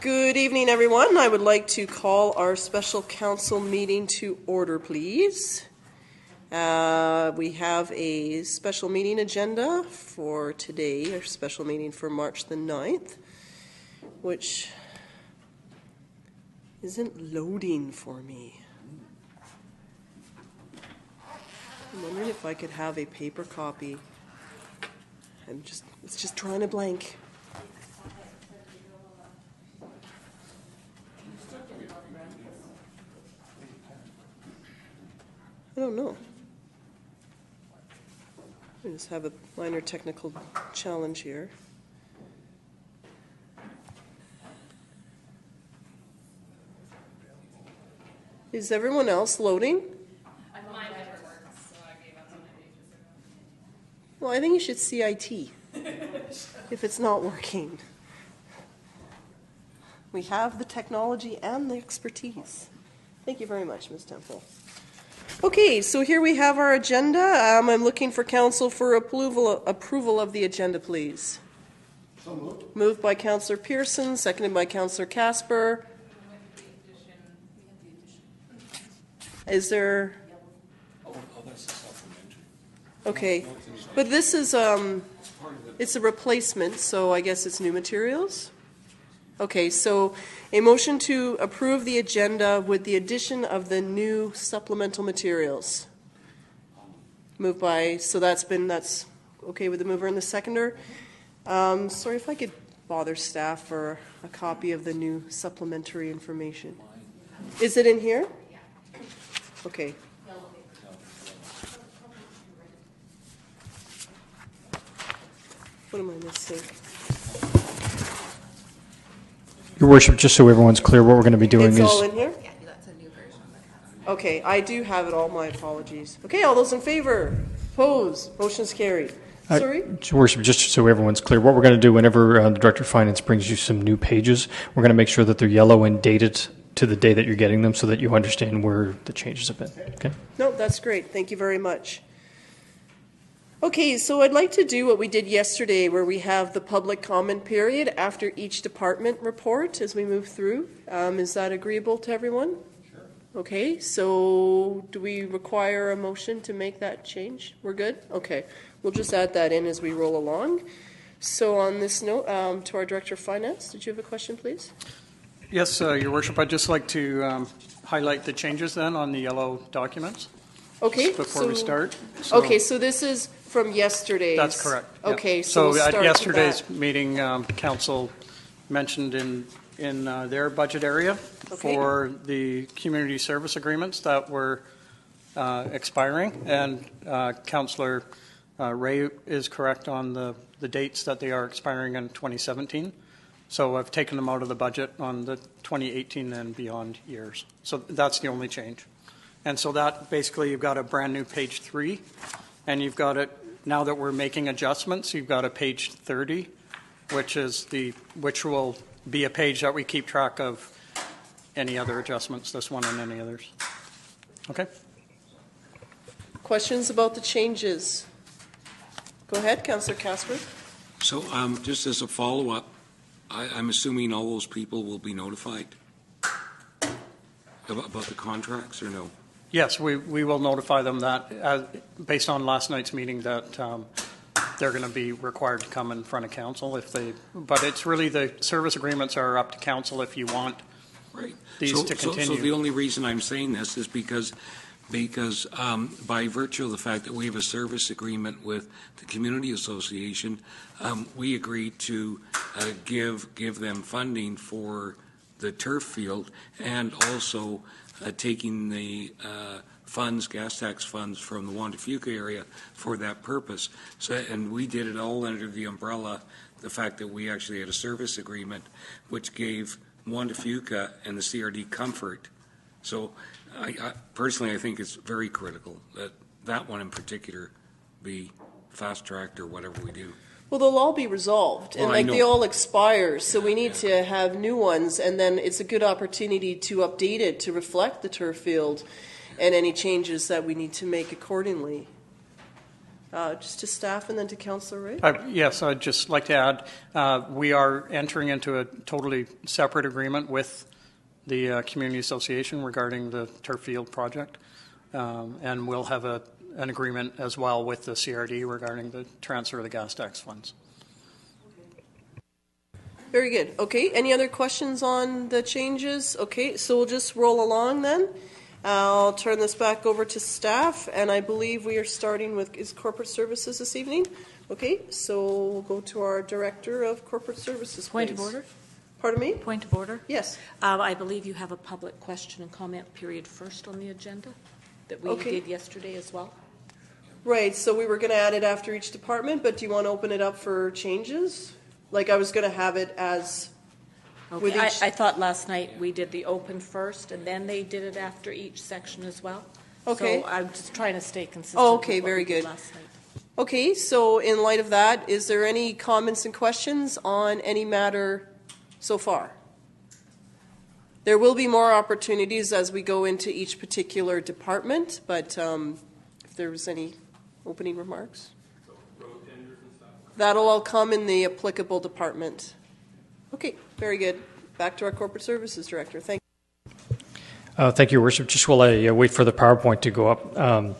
Good evening, everyone. I would like to call our special council meeting to order, please. We have a special meeting agenda for today, our special meeting for March the 9th, which isn't loading for me. I'm wondering if I could have a paper copy. It's just drawing a blank. I don't know. I just have a minor technical challenge here. Is everyone else loading? Mine never works, so I gave up on it ages ago. Well, I think you should CIT if it's not working. We have the technology and the expertise. Thank you very much, Ms. Temple. Okay, so here we have our agenda. I'm looking for council for approval of the agenda, please. So moved. Moved by Councillor Pearson, seconded by Councillor Casper. Is there? Oh, that's a supplementary. Okay, but this is it's a replacement, so I guess it's new materials. Okay, so a motion to approve the agenda with the addition of the new supplemental materials. Moved by, so that's okay with the mover and the seconder. Sorry if I could bother staff for a copy of the new supplementary information. Is it in here? Okay. What am I missing? Your Worship, just so everyone's clear, what we're going to be doing It's is... all in here? Yeah, that's a new version of the council. Okay, I do have it all. My apologies. Okay, all those in favor? Opposed? Motion's carried. Sorry? Your Worship, just so everyone's clear, what we're going to do whenever the Director of Finance brings you some new pages, we're going to make sure that they're yellow and dated to the day that you're getting them so that you understand where the changes have been. Okay? No, that's great. Thank you very much. Okay, so I'd like to do what we did yesterday where we have the public comment period after each department report as we move through. Is that agreeable to everyone? Sure. Okay, so do we require a motion to make that change? We're good? Okay, we'll just add that in as we roll along. So on this note, to our Director of Finance, did you have a question, please? Yes, Your Worship, I'd just like to highlight the changes then on the yellow documents. Okay. Before we start. Okay, so this is from yesterday's. That's correct. Yeah. Okay, so we'll start at yesterday's with meeting, council mentioned in their budget area for the community service agreements that were expiring, and Councillor Ray is correct on the dates that they are expiring in 2017. So I've taken them out of the budget on the 2018 and beyond years. So that's the only change. And so that basically you've got a brand new page 3, and you've got it now that we're making adjustments. You've got a page 30, which will be a page that we keep track of any other adjustments, this one and any others. Okay. questions about the changes. Go ahead, Councillor Casper. So just as a follow-up, I'm assuming all those people will be notified about the contracts, or no? Yes, we will notify them that, based on last night's meeting, that they're going to be required to come in front of council if they. But it's really the service agreements are up to council if you want these to continue. So the only reason I'm saying this is because by virtue of the fact that we have a service agreement with the community association, we agreed to give them funding for the turf field, and also taking the gas tax funds from the Juan de Fuca area for that purpose. So, and we did it all under the umbrella, the fact that we actually had a service agreement, which gave Juan de Fuca and the CRD comfort. So, I personally, I think it's very critical that that one in particular be fast-tracked or whatever we do. Well, they'll all be resolved, and they all expire, so we need to have new ones, and then it's a good opportunity to update it to reflect the turf field and any changes that we need to make accordingly. Just to staff and then to Councillor Ray? Yes, I'd just like to add, we are entering into a totally separate agreement with the Community Association regarding the turf field project, and we'll have an agreement as well with the CRD regarding the transfer of the gas tax funds. Very good. Okay, any other questions on the changes? Okay, so we'll just roll along then. I'll turn this back over to staff, and I believe we are starting with corporate services this evening. Okay, so we'll go to our Director of Corporate Services, please. Point of order? Pardon me? Point of order? Yes. I believe you have a public question and comment period first on the agenda that we did yesterday as well. Right, so we were going to add it after each department, but do you want to open it up for changes? Like I was going to have it as... Okay. I thought last night we did the open first, and then they did it after each section as well. Okay. So I'm just trying to stay consistent. Oh, okay, with what very we did good. last night. Okay, so in light of that, is there any comments and questions on any matter so far? There will be more opportunities as we go into each particular department, but if there was any opening remarks? That'll all come in the applicable department. Okay, very good. Back to our Corporate Services Director. Thank you. Thank you, Your Worship. Just while I wait for the PowerPoint to go up, I'm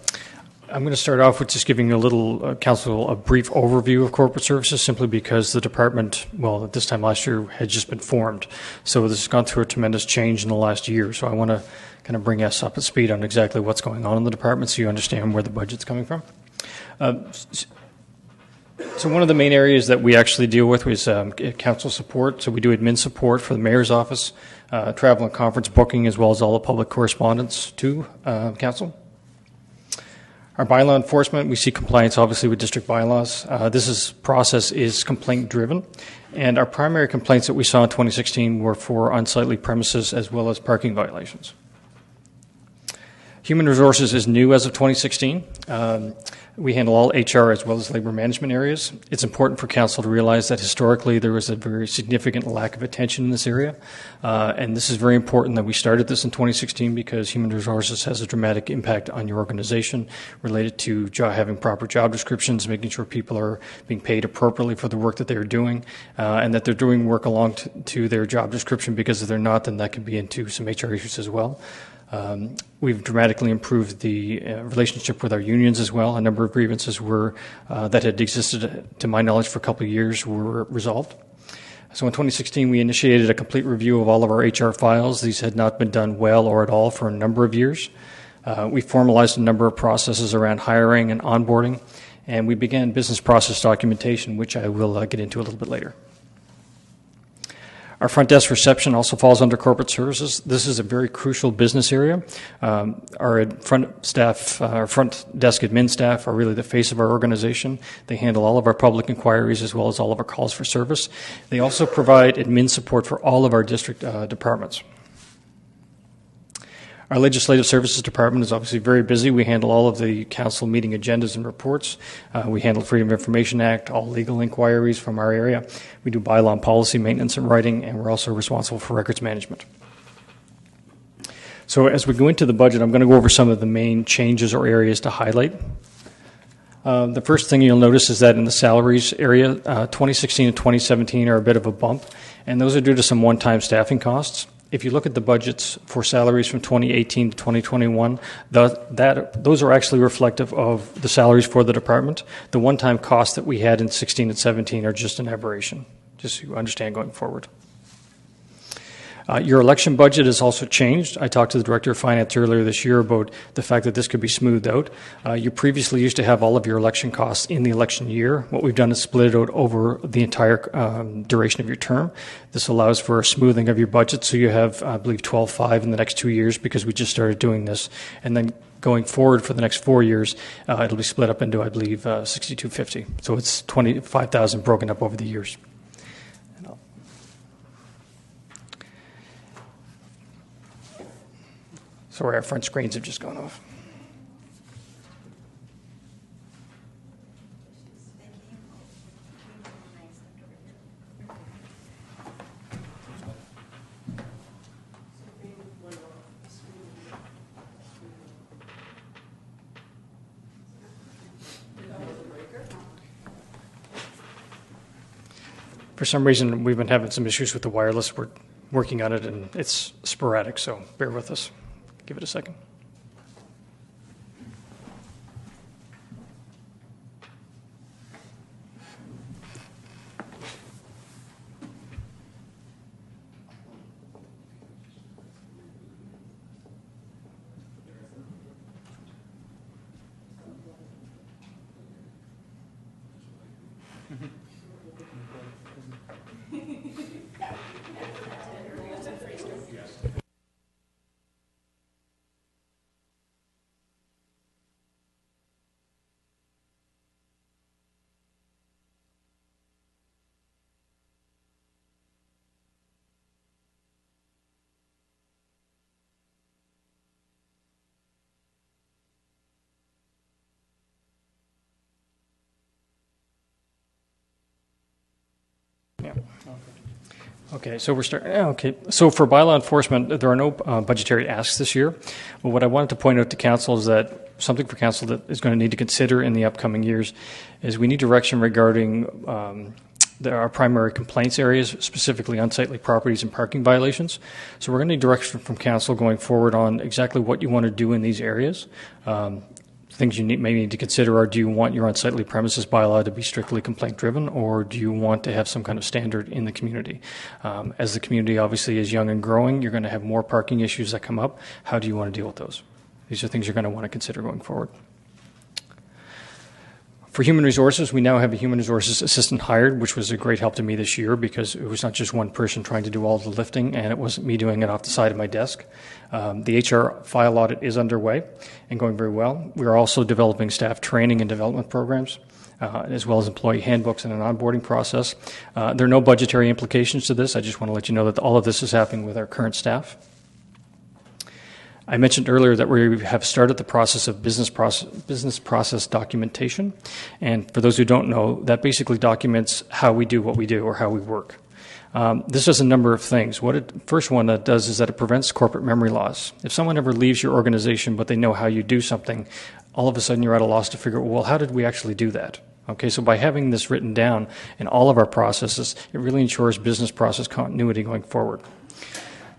going to start off with just giving a little, Council, a brief overview of corporate services, simply because the department, well, at this time last year, had just been formed. So this has gone through a tremendous change in the last year. So I want to kind of bring us up to speed on exactly what's going on in the department so you understand where the budget's coming from. So one of the main areas that we actually deal with is council support. So we do admin support for the mayor's office, travel and conference booking, as well as all the public correspondence to council. Our bylaw enforcement, we see compliance obviously with district bylaws. This process is complaint driven, and our primary complaints that we saw in 2016 were for unsightly premises as well as parking violations. Human resources is new as of 2016. We handle all HR as well as labor management areas. It's important for council to realize that historically there was a very significant lack of attention in this area. And this is very important that we started this in 2016 because human resources has a dramatic impact on your organization related to having proper job descriptions, making sure people are being paid appropriately for the work that they're doing, and that they're doing work along to their job description, because if they're not, then that can be into some HR issues as well. We've dramatically improved the relationship with our unions as well. A number of grievances that had existed, to my knowledge, for a couple of years were resolved. So in 2016, we initiated a complete review of all of our HR files. These had not been done well or at all for a number of years. We formalized a number of processes around hiring and onboarding, and we began business process documentation, which I will get into a little bit later. Our front desk reception also falls under corporate services. This is a very crucial business area. Our front desk admin staff are really the face of our organization. They handle all of our public inquiries as well as all of our calls for service. They also provide admin support for all of our district departments. Our Legislative Services Department is obviously very busy. We handle all of the council meeting agendas and reports. We handle Freedom of Information Act, all legal inquiries from our area. We do bylaw and policy maintenance and writing, and we're also responsible for records management. So as we go into the budget, I'm going to go over some of the main changes or areas to highlight. The first thing you'll notice is that in the salaries area, 2016 and 2017 are a bit of a bump, and those are due to some one-time staffing costs. If you look at the budgets for salaries from 2018 to 2021, those are actually reflective of the salaries for the department. The one-time costs that we had in 16 and 17 are just an aberration, just so you understand going forward. Your election budget has also changed. I talked to the Director of Finance earlier this year about the fact that this could be smoothed out. You previously used to have all of your election costs in the election year. What we've done is split it out over the entire duration of your term. This allows for a smoothing of your budget, so you have, I believe, 12.5 in the next 2 years because we just started doing this. And then going forward for the next 4 years, it'll be split up into, I believe, 62.50. So it's 25,000 broken up over the years. Sorry, our front screens have just gone off. For some reason, we've been having some issues with the wireless. We're working on it, and it's sporadic, so bear with us. Give it a second. Yeah. Okay, so we're starting. Okay, so for bylaw enforcement, there are no budgetary asks this year. But what I wanted to point out to council is that something for council that is going to need to consider in the upcoming years is we need direction regarding our primary complaints areas, specifically unsightly properties and parking violations. So we're going to need direction from council going forward on exactly what you want to do in these areas. Things you may need to consider are, do you want your unsightly premises bylaw to be strictly complaint driven, or do you want to have some kind of standard in the community? As the community obviously is young and growing, you're going to have more parking issues that come up. How do you want to deal with those? These are things you're going to want to consider going forward. For human resources, we now have a human resources assistant hired, which was a great help to me this year because it was not just one person trying to do all the lifting, and it wasn't me doing it off the side of my desk. The HR file audit is underway and going very well. We are also developing staff training and development programs, as well as employee handbooks and an onboarding process. There are no budgetary implications to this. I just want to let you know that all of this is happening with our current staff. I mentioned earlier that we have started the process of business process documentation. And for those who don't know, that basically documents how we do what we do or how we work. This does a number of things. First one that does is that it prevents corporate memory loss. If someone ever leaves your organization but they know how you do something, all of a sudden you're at a loss to figure out, well, how did we actually do that? Okay, so by having this written down in all of our processes, it really ensures business process continuity going forward.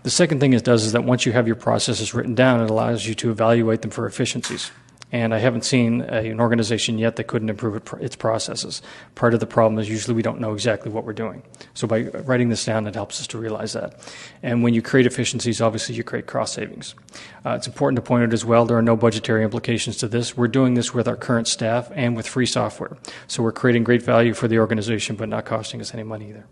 The second thing it does is that once you have your processes written down, it allows you to evaluate them for efficiencies. And I haven't seen an organization yet that couldn't improve its processes. Part of the problem is usually we don't know exactly what we're doing. So by writing this down, it helps us to realize that. And when you create efficiencies, obviously you create cost savings. It's important to point out as well, there are no budgetary implications to this. We're doing this with our current staff and with free software. So we're creating great value for the organization, but not costing us any money either.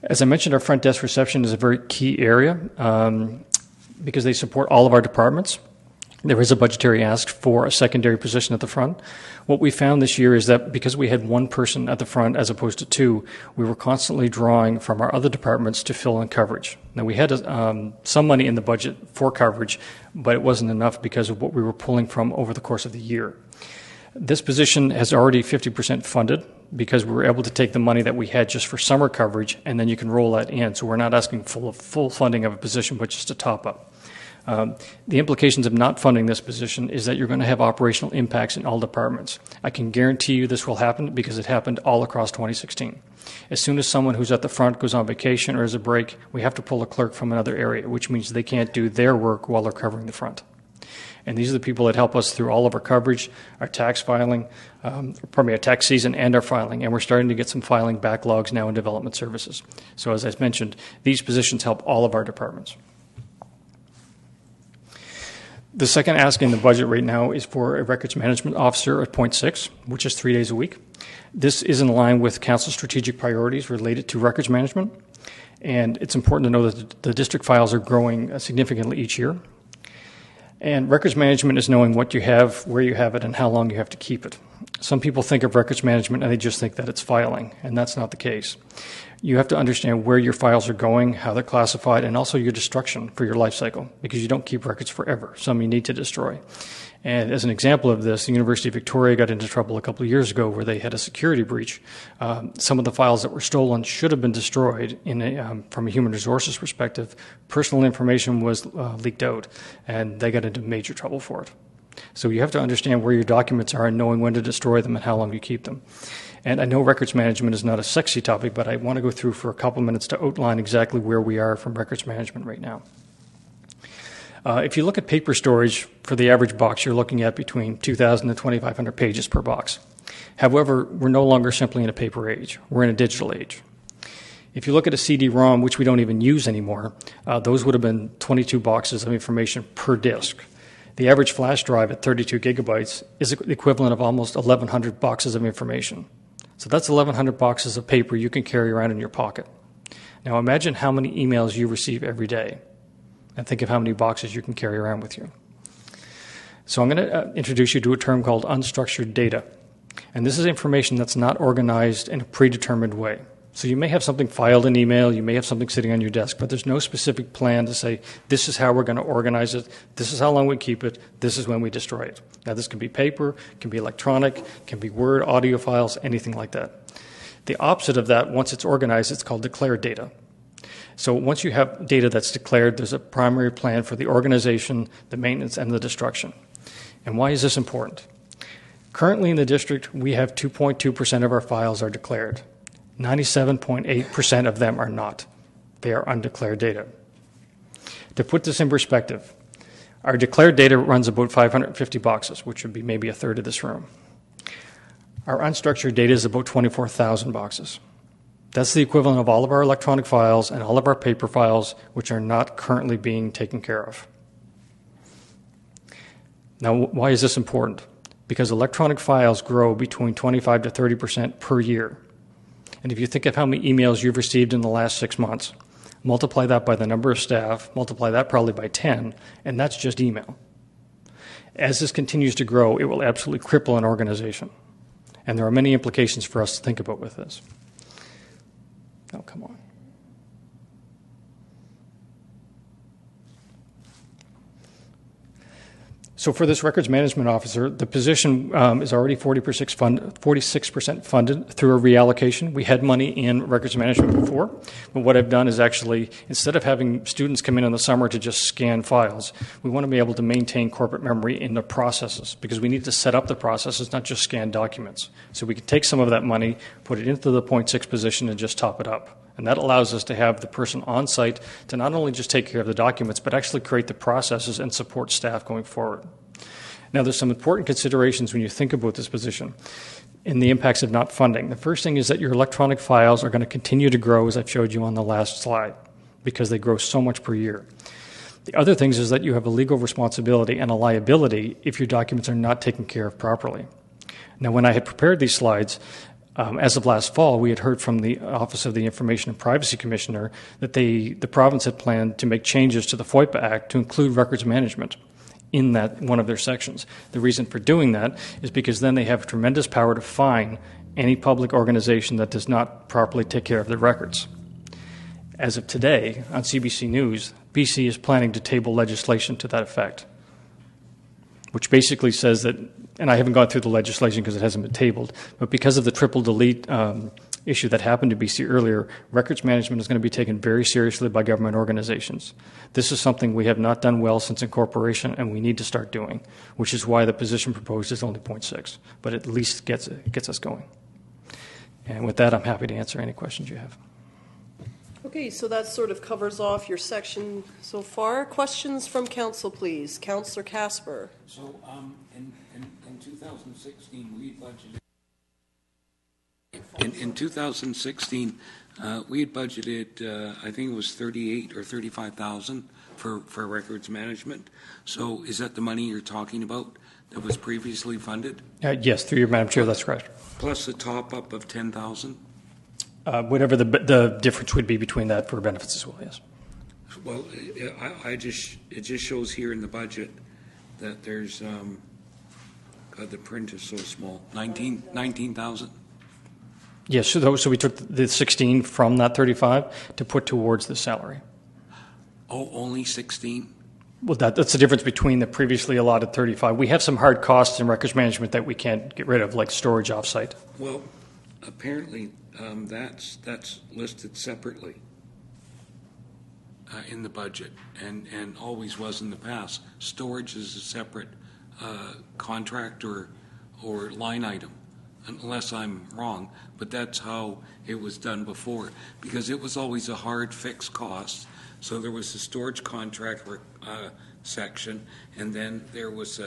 As I mentioned, our front desk reception is a very key area because they support all of our departments. There is a budgetary ask for a secondary position at the front. What we found this year is that because we had one person at the front as opposed to two, we were constantly drawing from our other departments to fill in coverage. Now, we had some money in the budget for coverage, but it wasn't enough because of what we were pulling from over the course of the year. This position has already 50% funded because we were able to take the money that we had just for summer coverage, and then you can roll that in. So we're not asking full funding of a position, but just a top-up. The implications of not funding this position is that you're going to have operational impacts in all departments. I can guarantee you this will happen because it happened all across 2016. As soon as someone who's at the front goes on vacation or has a break, we have to pull a clerk from another area, which means they can't do their work while they're covering the front. And these are the people that help us through all of our coverage, our tax filing, our tax season and our filing. And we're starting to get some filing backlogs now in development services. So as I mentioned, these positions help all of our departments. The second ask in the budget right now is for a records management officer at 0.6, which is 3 days a week. This is in line with council strategic priorities related to records management. And it's important to know that the district files are growing significantly each year. And records management is knowing what you have, where you have it, and how long you have to keep it. Some people think of records management and they just think that it's filing, and that's not the case. You have to understand where your files are going, how they're classified, and also your destruction for your life cycle, because you don't keep records forever. Some you need to destroy. And as an example of this, the University of Victoria got into trouble a couple of years ago where they had a security breach. Some of the files that were stolen should have been destroyed from a human resources perspective. Personal information was leaked out, and they got into major trouble for it. So you have to understand where your documents are and knowing when to destroy them and how long you keep them. And I know records management is not a sexy topic, but I want to go through for a couple minutes to outline exactly where we are from records management right now. If you look at paper storage for the average box, you're looking at between 2,000 and 2,500 pages per box. However, we're no longer simply in a paper age. We're in a digital age. If you look at a CD-ROM, which we don't even use anymore, those would have been 22 boxes of information per disk. The average flash drive at 32 gigabytes is the equivalent of almost 1,100 boxes of information. So that's 1,100 boxes of paper you can carry around in your pocket. Now imagine how many emails you receive every day, and think of how many boxes you can carry around with you. So I'm going to introduce you to a term called unstructured data. And this is information that's not organized in a predetermined way. So you may have something filed in email, you may have something sitting on your desk, but there's no specific plan to say, this is how we're going to organize it, this is how long we keep it, this is when we destroy it. Now this can be paper, can be electronic, can be Word, audio files, anything like that. The opposite of that, once it's organized, it's called declared data. So once you have data that's declared, there's a primary plan for the organization, the maintenance, and the destruction. And why is this important? Currently in the district, we have 2.2% of our files are declared. 97.8% of them are not. They are undeclared data. To put this in perspective, our declared data runs about 550 boxes, which would be maybe a third of this room. Our unstructured data is about 24,000 boxes. That's the equivalent of all of our electronic files and all of our paper files, which are not currently being taken care of. Now, why is this important? Because electronic files grow between 25 to 30% per year. And if you think of how many emails you've received in the last 6 months, multiply that by the number of staff, multiply that probably by 10, and that's just email. As this continues to grow, it will absolutely cripple an organization. And there are many implications for us to think about with this. Oh, come on. So for this records management officer, the position is already 46% funded through a reallocation. We had money in records management before, but what I've done is actually, instead of having students come in the summer to just scan files, we want to be able to maintain corporate memory in the processes, because we need to set up the processes, not just scan documents. So we can take some of that money, put it into the 0.6 position, and just top it up. And that allows us to have the person on site to not only just take care of the documents, but actually create the processes and support staff going forward. Now, there's some important considerations when you think about this position and the impacts of not funding. The first thing is that your electronic files are going to continue to grow, as I've showed you on the last slide, because they grow so much per year. The other things is that you have a legal responsibility and a liability if your documents are not taken care of properly. Now, when I had prepared these slides, as of last fall, we had heard from the Office of the Information and Privacy Commissioner that the province had planned to make changes to the FOIPA Act to include records management in that one of their sections. The reason for doing that is because then they have tremendous power to fine any public organization that does not properly take care of their records. As of today, on CBC News, BC is planning to table legislation to that effect, which basically says that, and I haven't gone through the legislation because it hasn't been tabled, but because of the triple delete issue that happened to BC earlier, records management is going to be taken very seriously by government organizations. This is something we have not done well since incorporation, and we need to start doing, which is why the position proposed is only 0.6, but at least gets us going. And with that, I'm happy to answer any questions you have. Okay, so that sort of covers off your section so far. Questions from council, please. Councillor Casper. So in 2016, we budgeted. In 2016, we had budgeted, I think it was 38 or 35,000 for records management. So is that the money you're talking about that was previously funded? Yes, through your Madam Chair, that's correct. Plus the top up of 10,000. Whatever the difference would be between that for benefits as well, yes. Well, it just shows here in the budget that there's, God, the print is so small, 19,000. Yes, so we took the 16 from that 35 to put towards the salary. Oh, only 16? Well, that's the difference between the previously allotted 35. We have some hard costs in records management that we can't get rid of, like storage offsite. Well, apparently that's listed separately in the budget, and always was in the past. Storage is a separate contract or line item unless I'm wrong, but that's how it was done before, because it was always a hard fixed cost. So there was the storage contract section, and then there was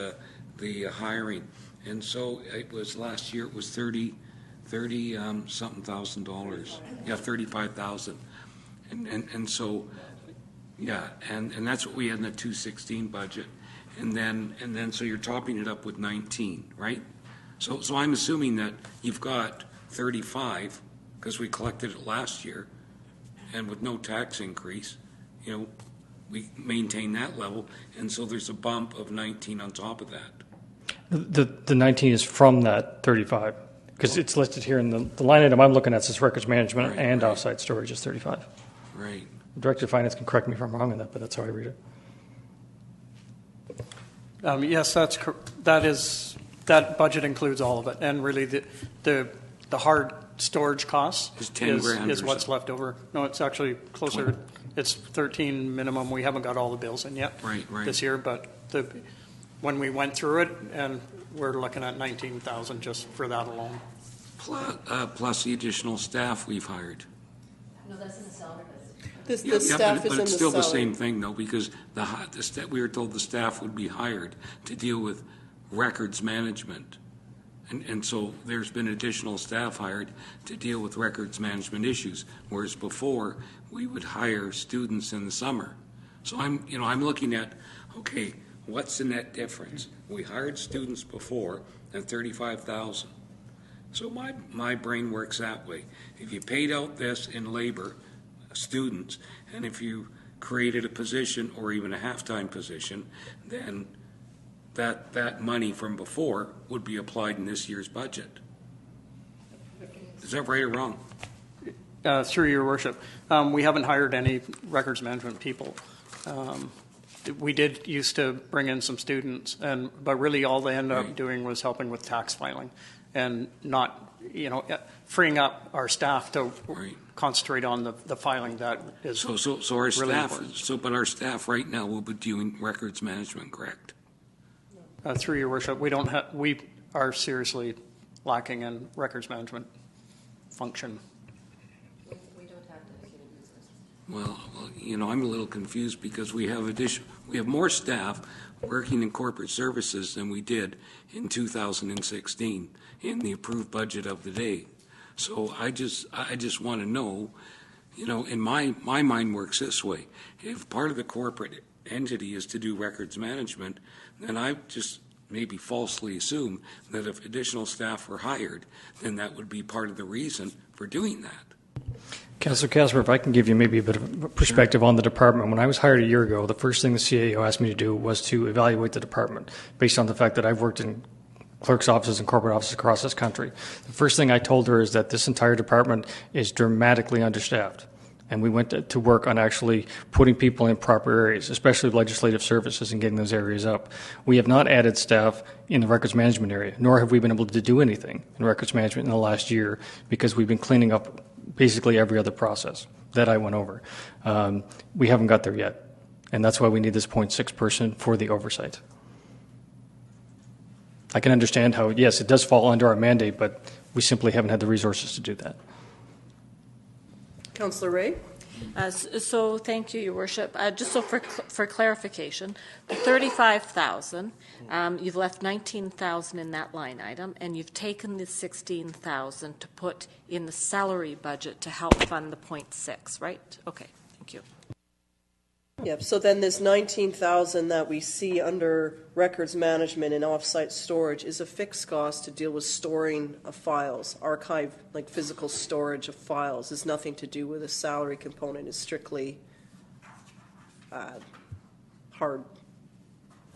the hiring. And so it was last year, it was $30 something thousand. Yeah, 35,000. And so, yeah, and that's what we had in the 216 budget. And then so you're topping it up with 19, right? So I'm assuming that you've got 35 because we collected it last year, and with no tax increase, we maintain that level, and so there's a bump of 19 on top of that. The 19 is from that 35, because it's listed here in the line item I'm looking at says records management and offsite storage is 35. Right. The Director of Finance can correct me if I'm wrong on that, but that's how I read it. Yes, that budget includes all of it, and really the hard storage costs is 10 grand is what's left over. No, it's actually closer. 20. It's 13 minimum. We haven't got all the bills in yet this year, but when we went through it, and we're looking at 19,000 just for that alone. Plus the additional staff we've hired. No, that's in the salary. The staff is in the salary. But it's still the same thing, though, because we were told the staff would be hired to deal with records management. And so there's been additional staff hired to deal with records management issues, whereas before we would hire students in the summer. So I'm looking at, okay, what's the net difference? We hired students before at 35,000. So my brain works that way. If you paid out this in labor, students, and if you created a position or even a half-time position, then that money from before would be applied in this year's budget. Is that right or wrong? Through your worship, we haven't hired any records management people. We did used to bring in some students, but really all they ended up doing was helping with tax filing, and not freeing up our staff to concentrate on the filing that is so our really staff. important. But our staff right now will be doing records management, correct? Through your worship, we are seriously lacking in records management function. We don't have dedicated resources. Well, I'm a little confused because we have more staff working in corporate services than we did in 2016 in the approved budget of the day. So I just want to know, in my mind works this way. If part of the corporate entity is to do records management, then I just maybe falsely assume that if additional staff were hired, then that would be part of the reason for doing that. Councillor Casper, if I can give you maybe a bit of perspective on the department. When I was hired a year ago, the first thing the CAO asked me to do was to evaluate the department based on the fact that I've worked in clerk's offices and corporate offices across this country. The first thing I told her is that this entire department is dramatically understaffed. And we went to work on actually putting people in proper areas, especially legislative services, and getting those areas up. We have not added staff in the records management area, nor have we been able to do anything in records management in the last year because we've been cleaning up basically every other process that I went over. We haven't got there yet, and that's why we need this 0.6 person for the oversight. I can understand how, yes, it does fall under our mandate, but we simply haven't had the resources to do that. Councillor Ray? So thank you, Your Worship. Just so for clarification, the 35,000, you've left 19,000 in that line item, and you've taken the 16,000 to put in the salary budget to help fund the 0.6, right? Okay, thank you. Yep, so then this 19,000 that we see under records management and offsite storage is a fixed cost to deal with storing of files, archive, like physical storage of files. It's nothing to do with a salary component. It's strictly hard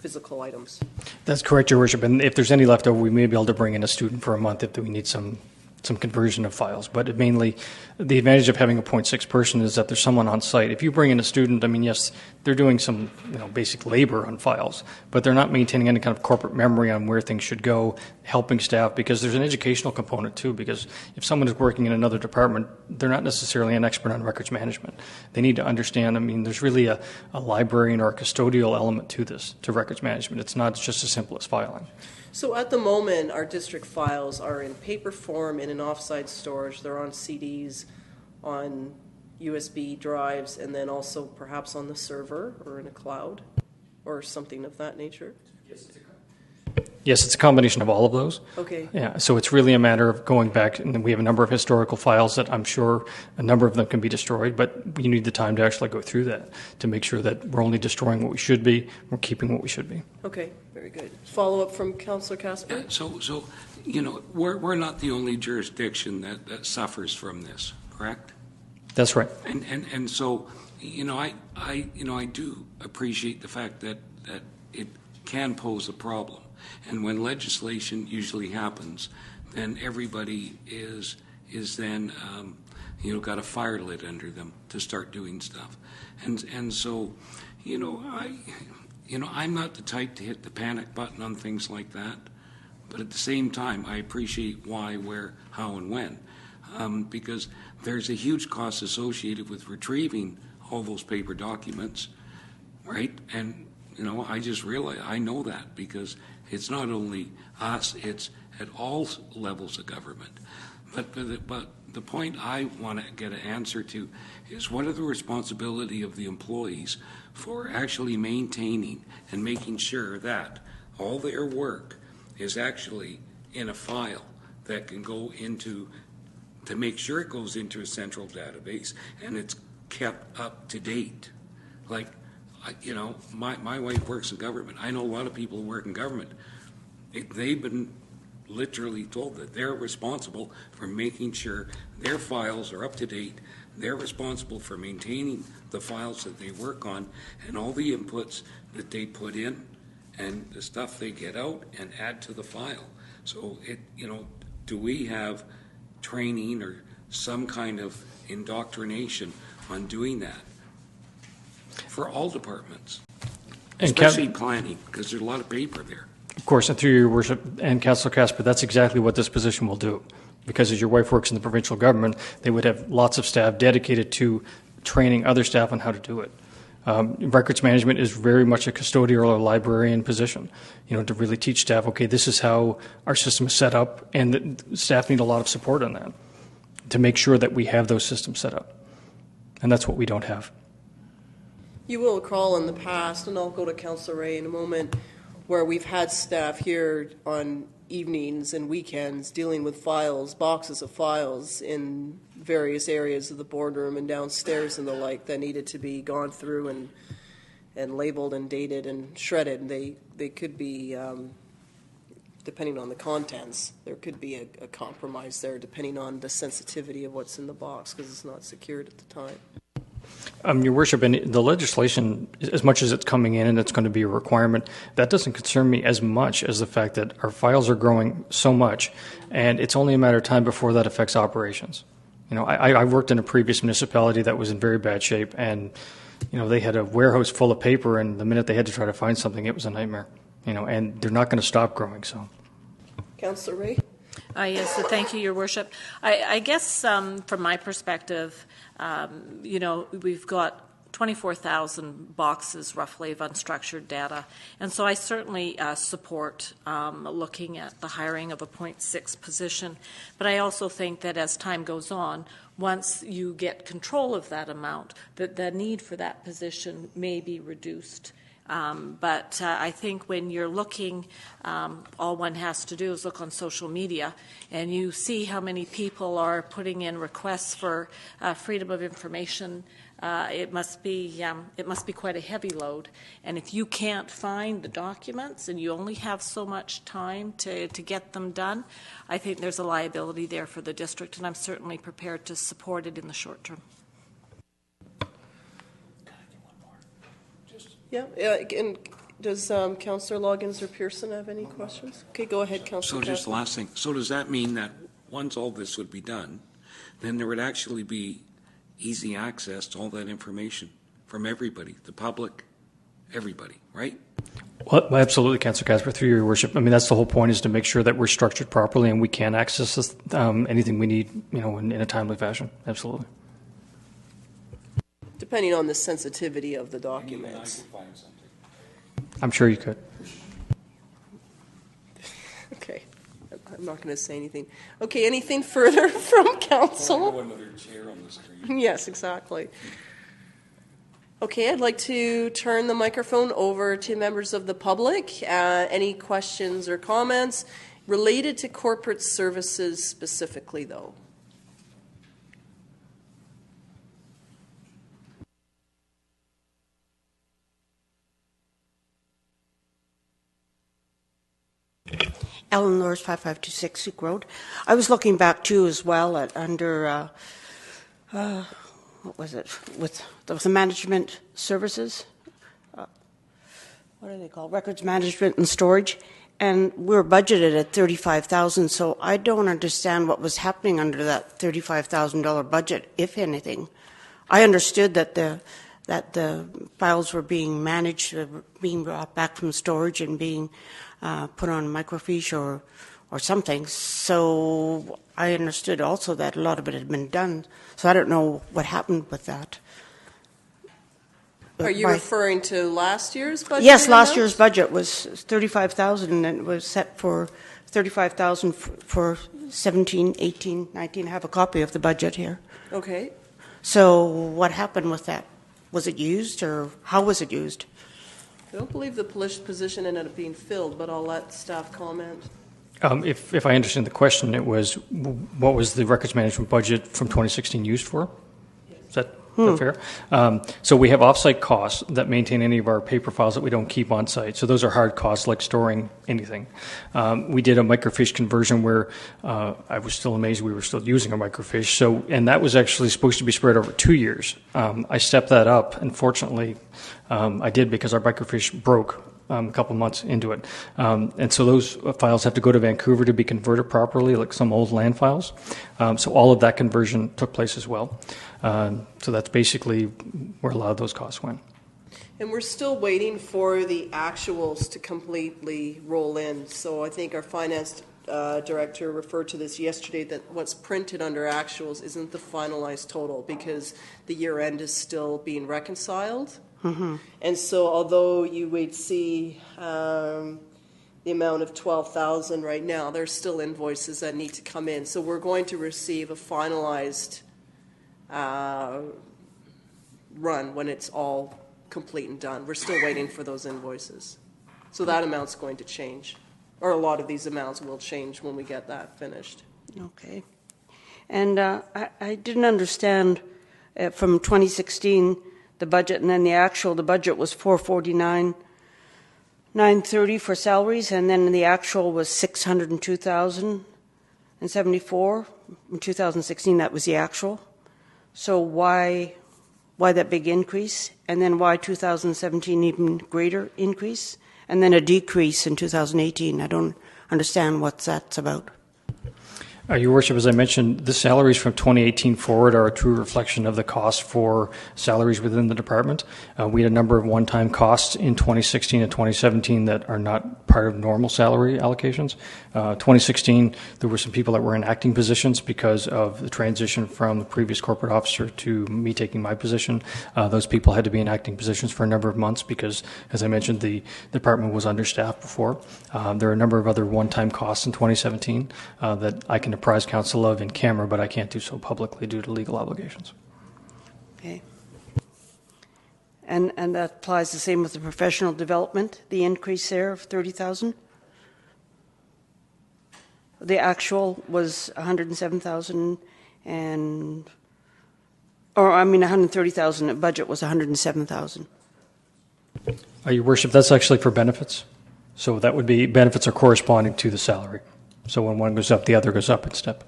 physical items. That's correct, Your Worship. And if there's any left over, we may be able to bring in a student for a month if we need some conversion of files. But mainly, the advantage of having a 0.6 person is that there's someone on site. If you bring in a student, I mean, yes, they're doing some basic labor on files, but they're not maintaining any kind of corporate memory on where things should go, helping staff, because there's an educational component too, because if someone is working in another department, they're not necessarily an expert on records management. They need to understand, I mean, there's really a librarian or a custodial element to this, to records management. It's not just as simple as filing. So at the moment, our district files are in paper form and in offsite storage. They're on CDs, on USB drives, and then also perhaps on the server or in a cloud or something of that nature. Yes, it's a combination of all of those. Okay. Yeah, so it's really a matter of going back, and we have a number of historical files that I'm sure a number of them can be destroyed, but you need the time to actually go through that to make sure that we're only destroying what we should be, we're keeping what we should be. Okay, very good. Follow up from Councillor Casper? So you know, we're not the only jurisdiction that suffers from this, correct? That's right. And so, you know, I do appreciate the fact that it can pose a problem. And when legislation usually happens, then everybody is then, got a fire lit under them to start doing stuff. And so, I'm not the type to hit the panic button on things like that. But at the same time, I appreciate why, where, how, and when. Because there's a huge cost associated with retrieving all those paper documents, right? And, I just realize, I know that because it's not only us, it's at all levels of government. But the point I want to get an answer to is what are the responsibility of the employees for actually maintaining and making sure that all their work is actually in a file that can go into, to make sure it goes into a central database and it's kept up to date. Like, my wife works in government. I know a lot of people who work in government. They've been literally told that they're responsible for making sure their files are up to date. They're responsible for maintaining the files that they work on and all the inputs that they put in and the stuff they get out and add to the file. So do we have training or some kind of indoctrination on doing that for all departments, especially planning, because there's a lot of paper there. Of course, and through your worship and Councillor Casper, that's exactly what this position will do. Because as your wife works in the provincial government, they would have lots of staff dedicated to training other staff on how to do it. Records management is very much a custodial or librarian position, to really teach staff, okay, this is how our system is set up, and the staff need a lot of support on that to make sure that we have those systems set up. And that's what we don't have. You will recall in the past, and I'll go to Councillor Ray in a moment, where we've had staff here on evenings and weekends dealing with files, boxes of files in various areas of the boardroom and downstairs and the like that needed to be gone through and labeled and dated and shredded. They could be, depending on the contents, there could be a compromise there depending on the sensitivity of what's in the box because it's not secured at the time. Your worship, and the legislation, as much as it's coming in and it's going to be a requirement, that doesn't concern me as much as the fact that our files are growing so much, and it's only a matter of time before that affects operations. I worked in a previous municipality that was in very bad shape, and they had a warehouse full of paper, and the minute they had to try to find something, it was a nightmare. And they're not going to stop growing. So, Councillor Ray. Yes, so thank you, Your Worship. I guess from my perspective, we've got 24,000 boxes roughly of unstructured data. And so I certainly support looking at the hiring of a 0.6 position. But I also think that as time goes on, once you get control of that amount, that the need for that position may be reduced. But I think when you're looking, all one has to do is look on social media, and you see how many people are putting in requests for freedom of information. It must be quite a heavy load. And if you can't find the documents and you only have so much time to get them done, I think there's a liability there for the district, and I'm certainly prepared to support it in the short term. Yeah, and does Councillor Loggins or Pearson have any questions? Okay, go ahead, Councillor. So just the last thing. So does that mean that once all this would be done, then there would actually be easy access to all that information from everybody, the public, everybody, right? Well, absolutely, Councillor Casper, through your worship. I mean, that's the whole point, is to make sure that we're structured properly and we can access this, anything we need, in a timely fashion. Absolutely. Depending on the sensitivity of the documents. I'm sure you could. I'm not going to say anything. Okay, anything further from council? Another chair on the screen. Yes, exactly. Okay, I'd like to turn the microphone over to members of the public. Any questions or comments related to corporate services specifically, though? Ellen Lors, 5526 Suk Road. I was looking back too as well at under, what was it, with the management services? What are they called? Records management and storage. And we were budgeted at $35,000, so I don't understand what was happening under that $35,000 budget, if anything. I understood that the files were being managed, being brought back from storage and being put on microfiche or something. So I understood also that a lot of it had been done. So I don't know what happened with that. Are you referring to last year's budget? Yes, last year's budget was $35,000, and it was set for $35,000 for 17, 18, 19. I have a copy of the budget here. Okay. So what happened with that? Was it used, or how was it used? I don't believe the position ended up being filled, but I'll let staff comment. If I understand the question, it was what was the records management budget from 2016 used for? Is that fair? So we have offsite costs that maintain any of our paper files that we don't keep on site. So those are hard costs like storing anything. We did a microfiche conversion where I was still amazed we were still using a microfiche. So, and that was actually supposed to be spread over 2 years. I stepped that up. Unfortunately, I did because our microfiche broke a couple months into it. And so those files have to go to Vancouver to be converted properly, like some old land files. So all of that conversion took place as well. So that's basically where a lot of those costs went. And we're still waiting for the actuals to completely roll in. So I think our finance director referred to this yesterday, that what's printed under actuals isn't the finalized total because the year end is still being reconciled. Mm-hmm. And so although you would see the amount of $12,000 right now, there's still invoices that need to come in. So we're going to receive a finalized run when it's all complete and done. We're still waiting for those invoices. So that amount's going to change. Or a lot of these amounts will change when we get that finished. Okay. And I didn't understand from 2016 the budget, and then the budget was $449,930 for salaries, and then the actual was $602,074. In 2016, that was the actual. So why that big increase? And then why 2017 even greater increase? And then a decrease in 2018. I don't understand what that's about. Your Worship, as I mentioned, the salaries from 2018 forward are a true reflection of the cost for salaries within the department. We had a number of one-time costs in 2016 and 2017 that are not part of normal salary allocations. 2016, there were some people that were in acting positions because of the transition from the previous corporate officer to me taking my position. Those people had to be in acting positions for a number of months because, as I mentioned, the department was understaffed before. There are a number of other one-time costs in 2017 that I can apprise council of in camera, but I can't do so publicly due to legal obligations. Okay. And that applies the same with the professional development, the increase there of $30,000? The actual was $107,000 $130,000. The budget was $107,000. Your Worship, that's actually for benefits. So that would be benefits are corresponding to the salary. So when one goes up, the other goes up in step.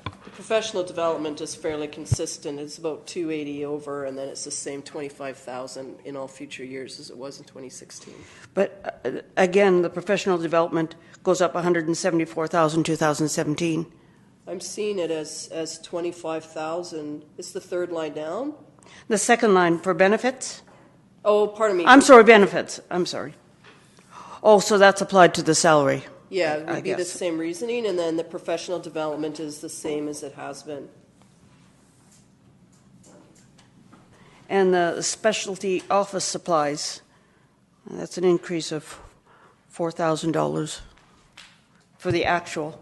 The professional development is fairly consistent. It's about 280 over, and then it's the same 25,000 in all future years as it was in 2016. But again, the professional development goes up $174,000 2017. I'm seeing it as 25,000. It's the third line down. The second line for benefits? Oh, pardon me. I'm sorry, benefits. I'm sorry. Oh, so that's applied to the salary. Yeah, it would be the guess. same reasoning, and then the professional development is the same as it has been. And the specialty office supplies, that's an increase of $4,000 for the actual.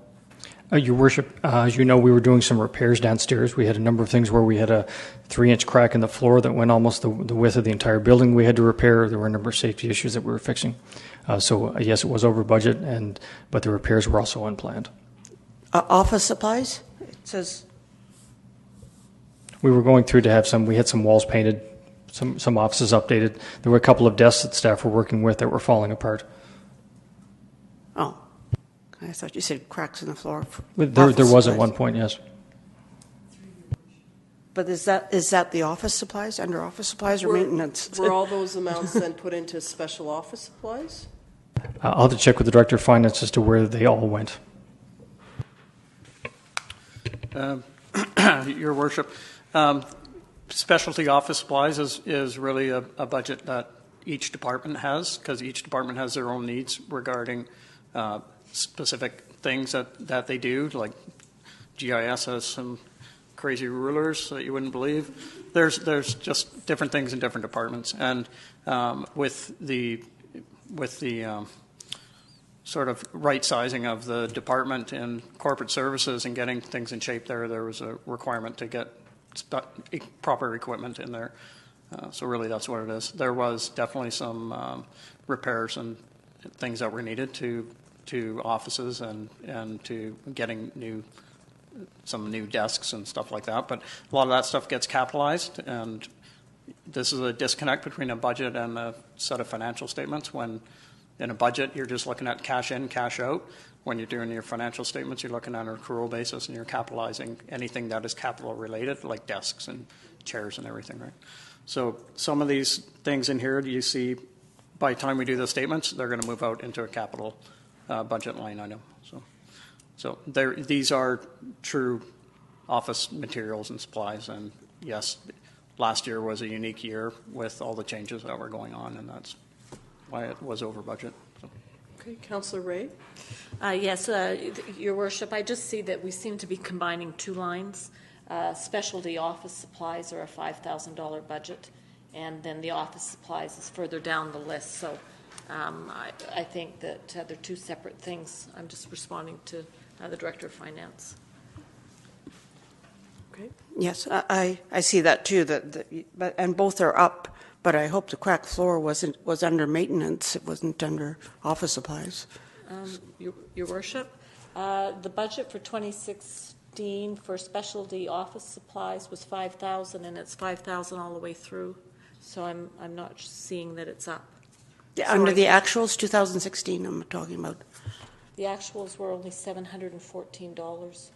Your Worship, as you know, we were doing some repairs downstairs. We had a number of things where we had a 3-inch crack in the floor that went almost the width of the entire building we had to repair. There were a number of safety issues that we were fixing. Yes, it was over budget, but the repairs were also unplanned. Office supplies? It says, We were going through to have we had some walls painted, some offices updated. There were a couple of desks that staff were working with that were falling apart. oh, I thought you said cracks in the floor. There was at Office one supplies. point, yes. But is that the office supplies, under office supplies or maintenance? Were all those amounts then put into special office supplies? I'll have to check with the Director of Finance as to where they all went. Your Worship, specialty office supplies is really a budget that each department has, because each department has their own needs regarding specific things that they do, like GIS has some crazy rulers that you wouldn't believe. There's just different things in different departments, and with the sort of right sizing of the department and corporate services and getting things in shape there was a requirement to get proper equipment in there. So really that's what it is. There was definitely some repairs and things that were needed to offices and to getting some new desks and stuff like that. But a lot of that stuff gets capitalized, and this is a disconnect between a budget and a set of financial statements. When in a budget, you're just looking at cash in, cash out. When you're doing your financial statements, you're looking at an accrual basis, and you're capitalizing anything that is capital related, like desks and chairs and everything, right? So some of these things in here, you see, by the time we do the statements, they're going to move out into a capital budget line item. So these are true office materials and supplies, and yes, last year was a unique year with all the changes that were going on, and that's why it was over budget. So. Okay, Councillor Ray? Yes, Your Worship, I just see that we seem to be combining two lines. Specialty office supplies are a $5,000 budget, and then the office supplies is further down the list. So I think that they're two separate things. I'm just responding to the Director of Finance. Okay. Yes, I see that too. And both are up. But I hope the cracked floor was under maintenance. It wasn't under office supplies. Your Worship, the budget for 2016 for specialty office supplies was $5,000, and it's $5,000 all the way through. So I'm not seeing that it's up. Yeah, under the actuals, 2016, I'm talking about. The actuals were only $714.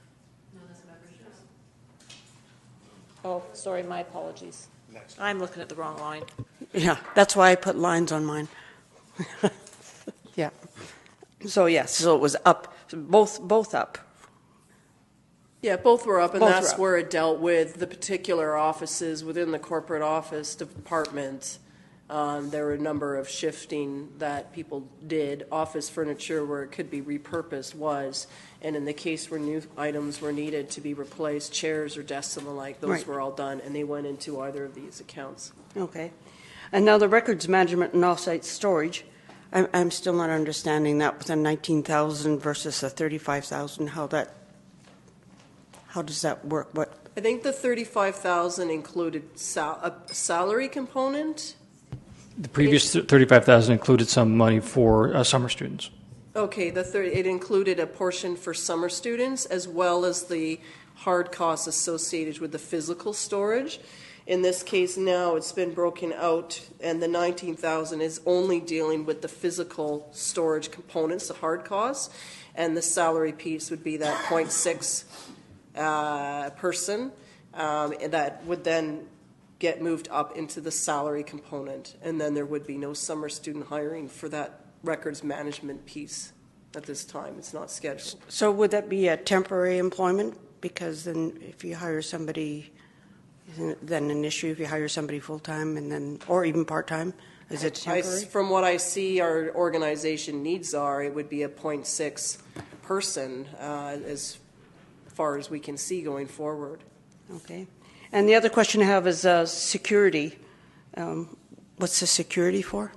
Oh, sorry, my apologies. I'm looking at the wrong line. Yeah, that's why I put lines on mine. Yeah. So yes, so it was up, both up. Yeah, both were up, and Both that's were up. where it dealt with the particular offices within the corporate office department. There were a number of shifting that people did. Office furniture where it could be repurposed was, and in the case where new items were needed to be replaced, chairs or desks and the like, those Right. were all done, and they went into either of these accounts. Okay. And now the records management and offsite storage, I'm still not understanding that with a 19,000 versus a 35,000, how does that work? What? I think the 35,000 included a salary component. The previous 35,000 included some money for summer students. Okay, it included a portion for summer students as well as the hard costs associated with the physical storage. In this case now it's been broken out, and the 19,000 is only dealing with the physical storage components, the hard costs, and the salary piece would be that 0.6 person, and that would then get moved up into the salary component, and then there would be no summer student hiring for that records management piece at this time. It's not scheduled. So would that be a temporary employment? Because then if you hire somebody, isn't it then an issue if you hire somebody full-time and then, or even part-time? Is it temporary? From what I see our organization needs are, it would be a 0.6 person as far as we can see going forward. Okay. And the other question I have is security. What's the security for?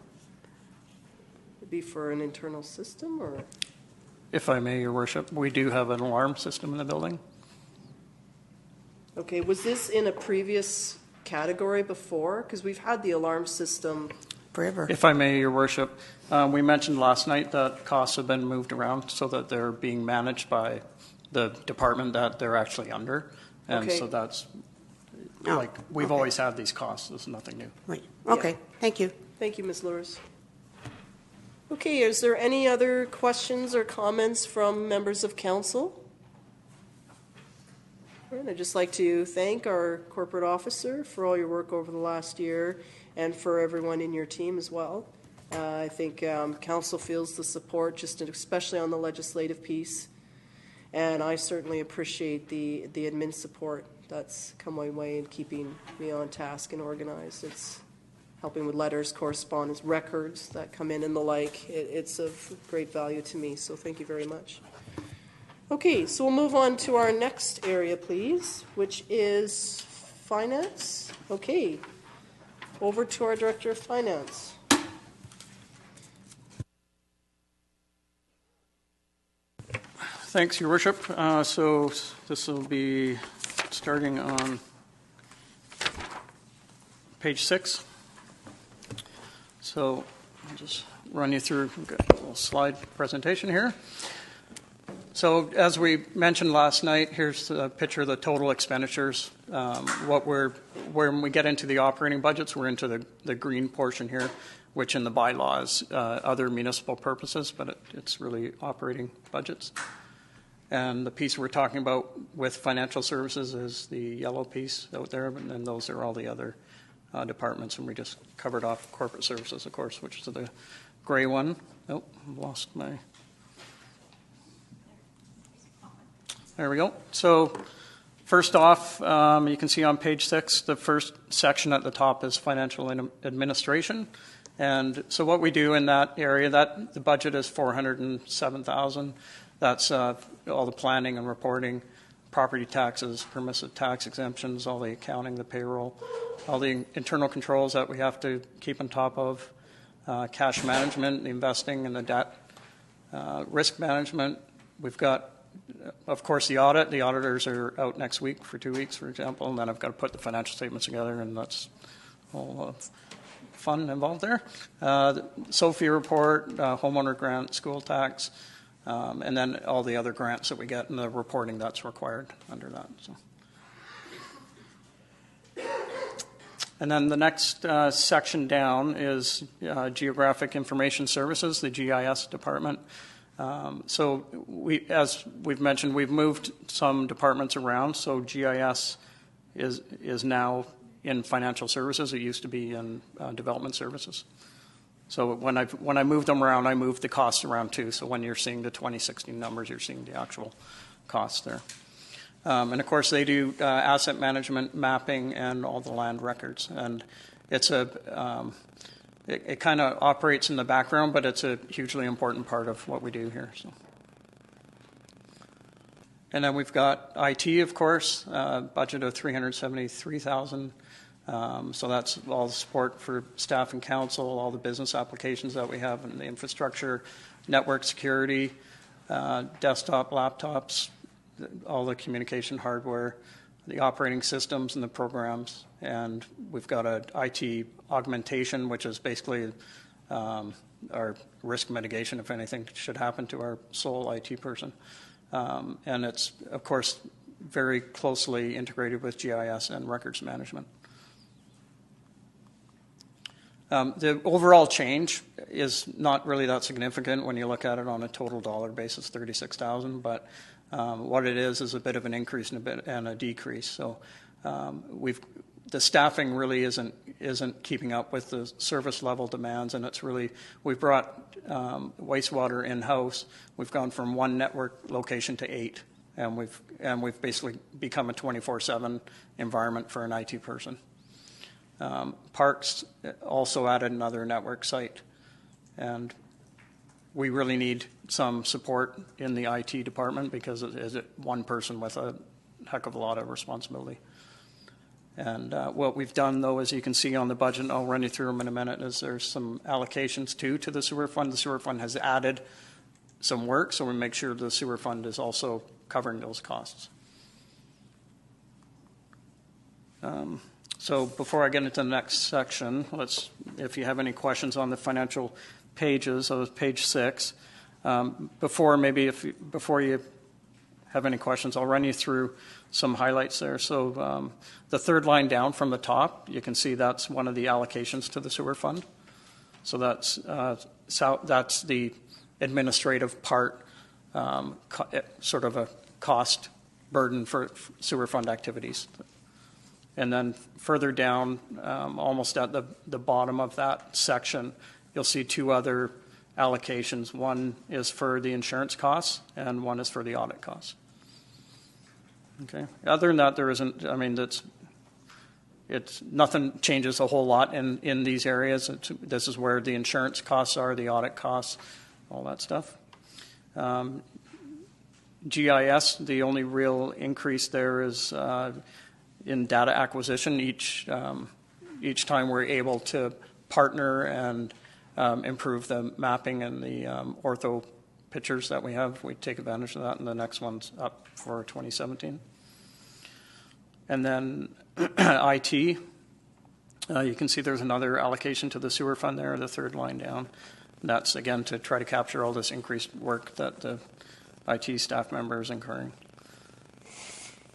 Would be for an internal system, or If I may, Your Worship, we do have an alarm system in the building. Okay, was this in a previous category before? Because we've had the alarm system. Forever. If I may, Your Worship, we mentioned last night that costs have been moved around so that they're being managed by the department that they're actually under. And Okay. so that's, Oh, like, we've okay. always had these costs. It's nothing new. Right. Okay, thank you. Thank you, Ms. Lewis. Okay, is there any other questions or comments from members of council? All right, I'd just like to thank our corporate officer for all your work over the last year and for everyone in your team as well. I think council feels the support, just especially on the legislative piece. And I certainly appreciate the admin support that's come my way in keeping me on task and organized. It's helping with letters, correspondence, records that come in and the like. It's of great value to me, so thank you very much. Okay, so we'll move on to our next area, please, which is finance. Okay, over to our Director of Finance. Thanks, Your Worship. So this will be starting on page 6. So I'll just run you through a little slide presentation here. So as we mentioned last night, here's a picture of the total expenditures. When we get into the operating budgets, we're into the green portion here, which in the bylaws other municipal purposes, but it's really operating budgets. And the piece we're talking about with financial services is the yellow piece out there, and those are all the other departments. And we just covered off corporate services, of course, which is the gray one. Oh, I've lost my... There we go. So first off, you can see on page 6, the first section at the top is financial administration. And so what we do in that area, the budget is $407,000. That's all the planning and reporting, property taxes, permissive tax exemptions, all the accounting, the payroll, all the internal controls that we have to keep on top of, cash management, the investing and the debt, risk management. We've got, of course, the audit. The auditors are out next week for 2 weeks, for example, and then I've got to put the financial statements together, and that's all fun involved there. The SOFI report, homeowner grant, school tax, and then all the other grants that we get and the reporting that's required under that. So. And then the next section down is Geographic Information Services, the GIS department. So as we've mentioned, we've moved some departments around. So GIS is now in financial services. It used to be in development services. So when I moved them around, I moved the costs around too. So when you're seeing the 2016 numbers, you're seeing the actual costs there. And of course, they do asset management, mapping, and all the land records. And it's it kind of operates in the background, but it's a hugely important part of what we do here. So. And then we've got IT, of course, budget of $373,000. So that's all the support for staff and council, all the business applications that we have in the infrastructure, network security, desktop, laptops, all the communication hardware, the operating systems and the programs. And we've got a IT augmentation, which is basically our risk mitigation if anything should happen to our sole IT person. And it's, of course, very closely integrated with GIS and records management. The overall change is not really that significant when you look at it on a total dollar basis, $36,000. But what it is a bit of an increase and a decrease. So the staffing really isn't keeping up with the service level demands, and it's really we've brought wastewater in house. We've gone from 1 network location to 8, and we've basically become a 24/7 environment for an IT person. Parks also added another network site, and we really need some support in the IT department because it is one person with a heck of a lot of responsibility. And what we've done, though, as you can see on the budget, and I'll run you through them in a minute, is there's some allocations to the sewer fund. The sewer fund has added some work, so we make sure the sewer fund is also covering those costs. So before I get into the next section, if you have any questions on the financial pages, so page 6, before you have any questions, I'll run you through some highlights there. So the third line down from the top, you can see that's one of the allocations to the sewer fund. So that's the administrative part, sort of a cost burden for sewer fund activities. And then further down, almost at the bottom of that section, you'll see 2 other allocations. One is for the insurance costs, and one is for the audit costs. Okay. Other than that, there isn't. I mean, it's nothing changes a whole lot in these areas. This is where the insurance costs are, the audit costs, all that stuff. GIS, the only real increase there is in data acquisition. Each time we're able to partner and improve the mapping and the ortho pictures that we have, we take advantage of that, and the next one's up for 2017. And then IT, you can see there's another allocation to the sewer fund there, the third line down. And that's, again, to try to capture all this increased work that the IT staff member is incurring.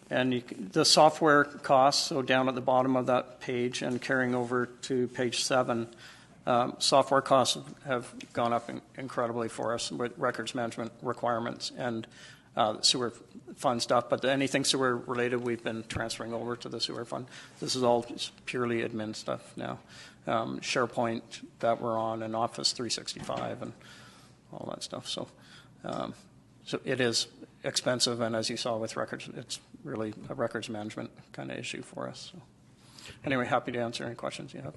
And the software costs, so down at the bottom of that page and carrying over to page 7, software costs have gone up incredibly for us with records management requirements and sewer fund stuff. But anything sewer related, we've been transferring over to the sewer fund. This is all just purely admin stuff now. SharePoint that we're on, and Office 365 and all that stuff. So it is expensive, and as you saw with records, it's really a records management kind of issue for us. So anyway, happy to answer any questions you have.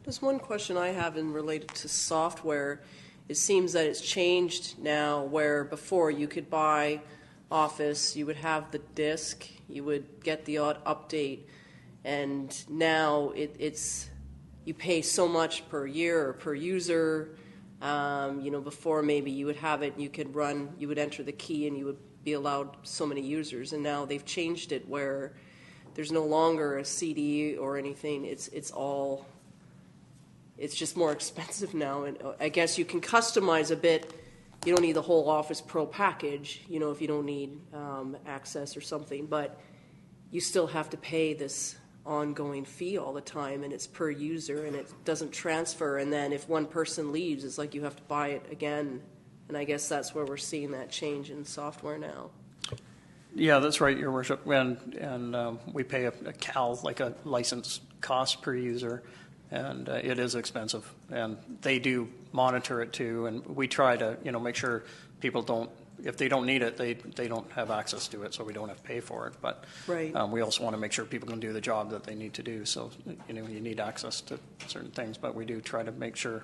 There's one question I have in related to software. It seems that it's changed now, where before you could buy Office, you would have the disk, you would get the odd update, and now it's you pay so much per year or per user. Before maybe you would have it, you would enter the key and you would be allowed so many users, and now they've changed it where there's no longer a CD or anything. It's just more expensive now, and I guess you can customize a bit. You don't need the whole Office Pro package, if you don't need access or something, but you still have to pay this ongoing fee all the time, and it's per user, and it doesn't transfer, and then if one person leaves, it's like you have to buy it again, and I guess that's where we're seeing that change in software now. Yeah, that's right, Your Worship, and we pay a CAL, like a license cost per user, and it is expensive, and they do monitor it too, and we try to make sure people don't, if they don't need it, they don't have access to it, so we don't have to pay for it. But right. We also want to make sure people can do the job that they need to do. So you need access to certain things, but we do try to make sure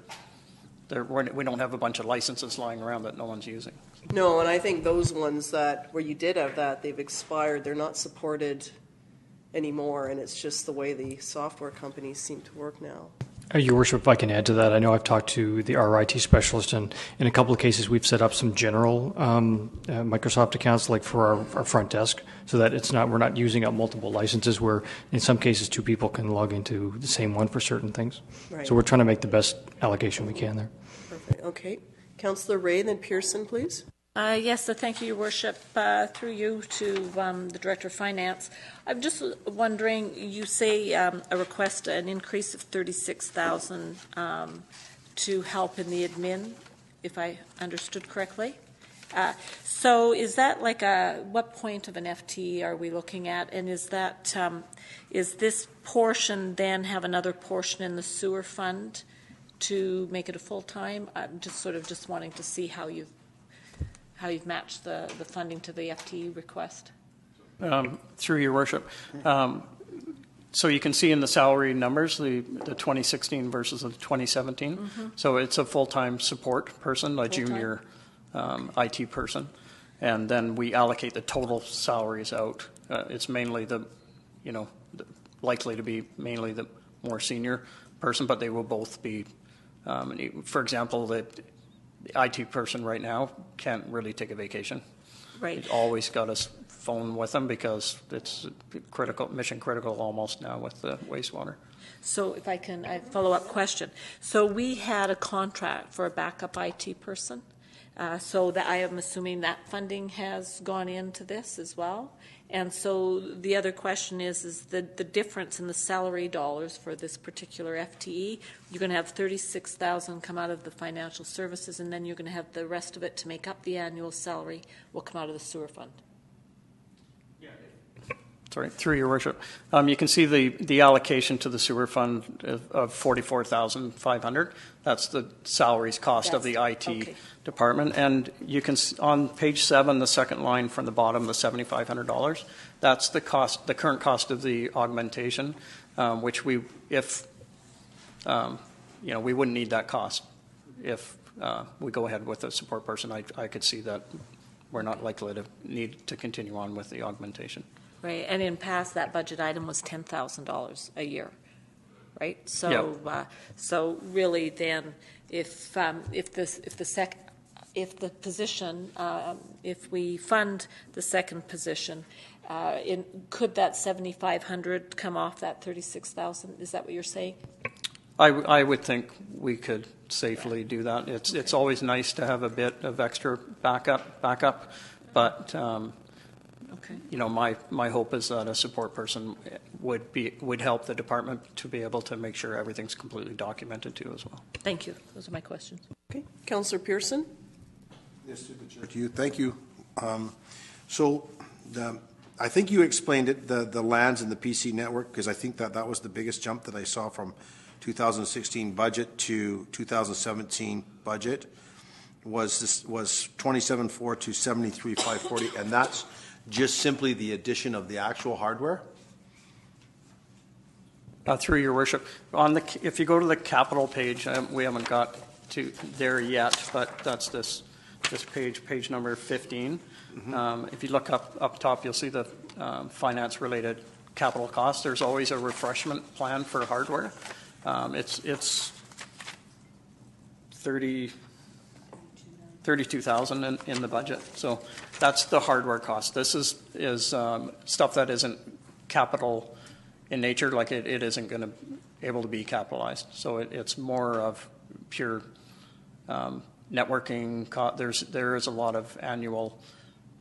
we don't have a bunch of licenses lying around that no one's using. No, and I think those ones where you did have that, they've expired. They're not supported anymore, and it's just the way the software companies seem to work now. Your Worship, if I can add to that, I know I've talked to the RIT specialist, and in a couple of cases we've set up some general Microsoft accounts, like for our front desk, so that we're not using up multiple licenses, where in some cases 2 people can log into the same one for certain things. Right. So we're trying to make the best allocation we can there. Perfect. Okay. Councillor Ray, then Pearson, please. Yes, so thank you, Your Worship. Through you to the Director of Finance. I'm just wondering, you say a request, an increase of $36,000 to help in the admin, if I understood correctly. So is that like what point of an FTE are we looking at? And is that, is this portion then have another portion in the sewer fund to make it a full-time? I'm just wanting to see how you've matched the funding to the FTE request. Through Your Worship. So you can see in the salary numbers, the 2016 versus the 2017. Mm-hmm. So it's a full-time support person, a junior IT person. And then we allocate the total salaries out. It's mainly likely to be mainly the more senior person, but they will both be, for example, the IT person right now can't really take a vacation. Right. He's always got his phone with him because it's critical, mission critical almost now with the wastewater. So if I can, I follow-up question. So we had a contract for a backup IT person. So that I am assuming that funding has gone into this as well. And so the other question is the difference in the salary dollars for this particular FTE. You're going to have $36,000 come out of the financial services, and then you're going to have the rest of it to make up the annual salary will come out of the sewer fund. Sorry, through your worship. You can see the allocation to the sewer fund of $44,500. That's the salaries cost of the IT department. And you can, on page 7, the second line from the bottom, the $7,500, that's the cost, the current cost of the augmentation, which we, if, we wouldn't need that cost. If we go ahead with a support person, I could see that we're not likely to need to continue on with the augmentation. Right, and in past, that budget item was $10,000 a year, right? So, Yep. So really, then, if we fund the second position, could that $7,500 come off that $36,000? Is that what you're saying? I would think we could safely do that. It's always nice to have a bit of extra backup, but. My hope is that a support person would help the department to be able to make sure everything's completely documented too as well. Thank you. Those are my questions. Okay, Councillor Pearson. Yes, to the chair. To you. Thank you. I think you explained it, the lands in the PC network, because I think that was the biggest jump that I saw from 2016 budget to 2017 budget was 27.4 to 73.540, and that's just simply the addition of the actual hardware? Through your worship, if you go to the capital page, we haven't got to there yet, but that's this page number 15. Mm-hmm. If you look up top, you'll see the finance-related capital costs. There's always a refreshment plan for hardware. It's 32,000 in the budget. So that's the hardware cost. This is stuff that isn't capital in nature, like it isn't going to able to be capitalized. So it's more of pure networking. There is a lot of annual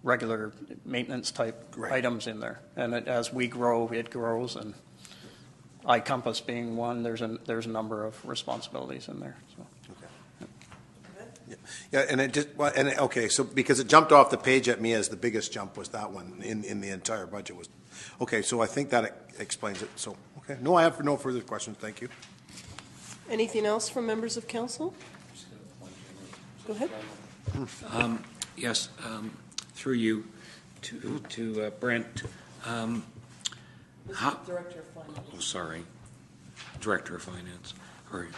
regular maintenance type items in there. And as we grow, it grows. And iCompass being one, there's a number of responsibilities in there. So. Yeah, and okay, so because it jumped off the page at me as the biggest jump was that one in the entire budget was, okay, so I think that explains it. So, okay, no, I have no further questions. Thank you. Anything else from members of council? Go ahead. Yes, through you to Brent. Director of Finance. Oh, sorry, Director of Finance. All right.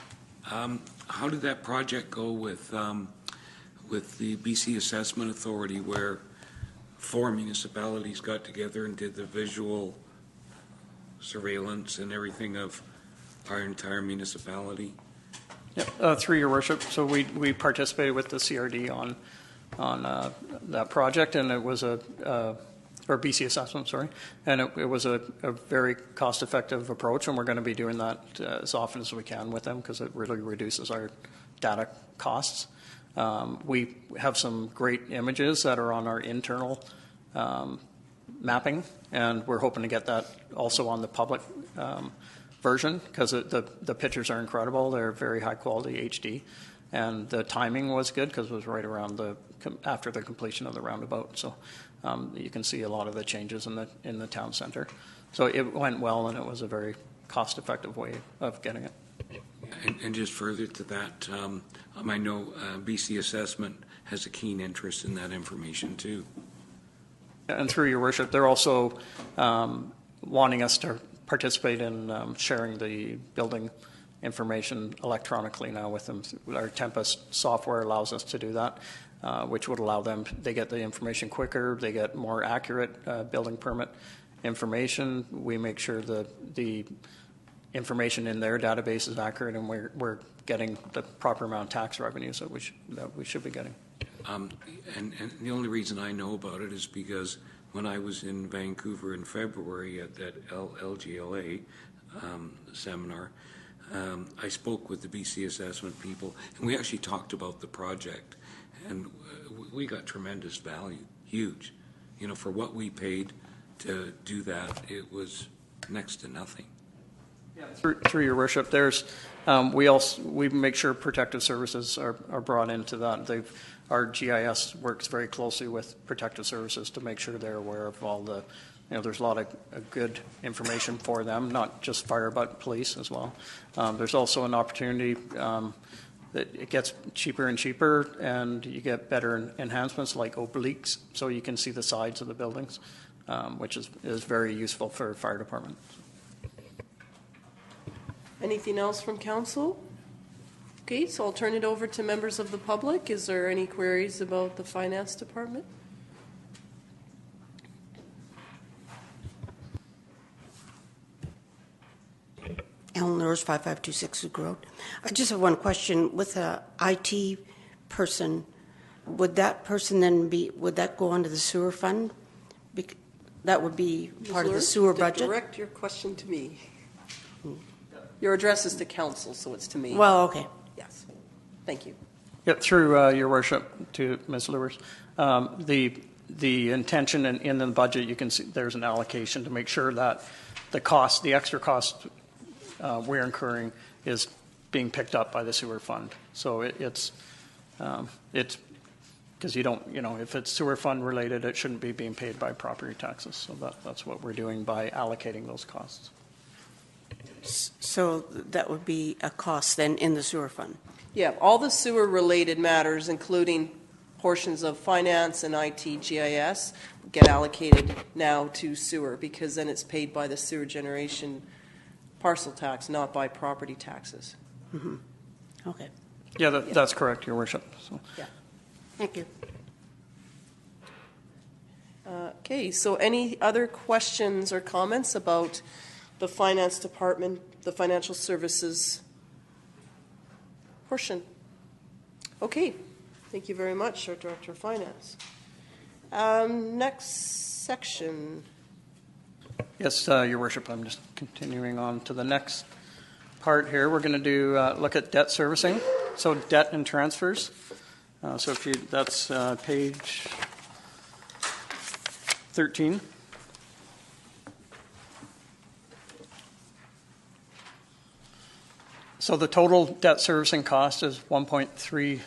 How did that project go with the BC Assessment Authority, where 4 municipalities got together and did the visual surveillance and everything of our entire municipality? Yeah, through your worship. So we participated with the CRD on that project, and it was or BC Assessment, sorry, and it was a very cost-effective approach, and we're going to be doing that as often as we can with them because it really reduces our data costs. We have some great images that are on our internal mapping, and we're hoping to get that also on the public version because the pictures are incredible. They're very high-quality HD, and the timing was good because it was right around after the completion of the roundabout. So you can see a lot of the changes in the town center. So it went well, and it was a very cost-effective way of getting it. And just further to that, I know BC Assessment has a keen interest in that information too. And through your worship, they're also wanting us to participate in sharing the building information electronically now with them. Our Tempest software allows us to do that, which would allow them, they get the information quicker, they get more accurate building permit information. We make sure that the information in their database is accurate and we're getting the proper amount of tax revenues that we should be getting. And the only reason I know about it is because when I was in Vancouver in February at that LGLA seminar, I spoke with the BC assessment people, and we actually talked about the project, and we got tremendous value, huge. You know, for what we paid to do that, it was next to nothing. Yeah, through your worship, there's we make sure protective services are brought into that. Our GIS works very closely with protective services to make sure they're aware of all the, there's a lot of good information for them, not just fire but police as well. There's also an opportunity that it gets cheaper and cheaper, and you get better enhancements like obliques, so you can see the sides of the buildings, which is very useful for fire department. Anything else from council? Okay, so I'll turn it over to members of the public. Is there any queries about the finance department? Ellen Lewis, 5526 Luke Road. I just have one question. With a IT person, would that person then would that go onto the sewer fund? That would be part of the sewer budget? Direct your question to me. Your address is to council, so it's to me. Well, okay. Yes. Thank you. Yeah, through your worship to Ms. Lewis, the intention in the budget, you can see there's an allocation to make sure that the extra cost we're incurring is being picked up by the sewer fund. So it's because you don't, if it's sewer fund related, it shouldn't be being paid by property taxes. So that's what we're doing by allocating those costs. So that would be a cost then in the sewer fund? Yeah, all the sewer-related matters, including portions of finance and IT GIS, get allocated now to sewer, because then it's paid by the sewer generation parcel tax, not by property taxes. Mm-hmm. Okay. Yeah, that's correct, Your Worship. So. Yeah. Thank you. Okay, so any other questions or comments about the finance department, the financial services portion? Okay, thank you very much, our Director of Finance. Next section. Yes, Your Worship, I'm just continuing on to the next part here. We're going to do look at debt servicing, so debt and transfers. So that's page 13. So the total debt servicing cost is $1.3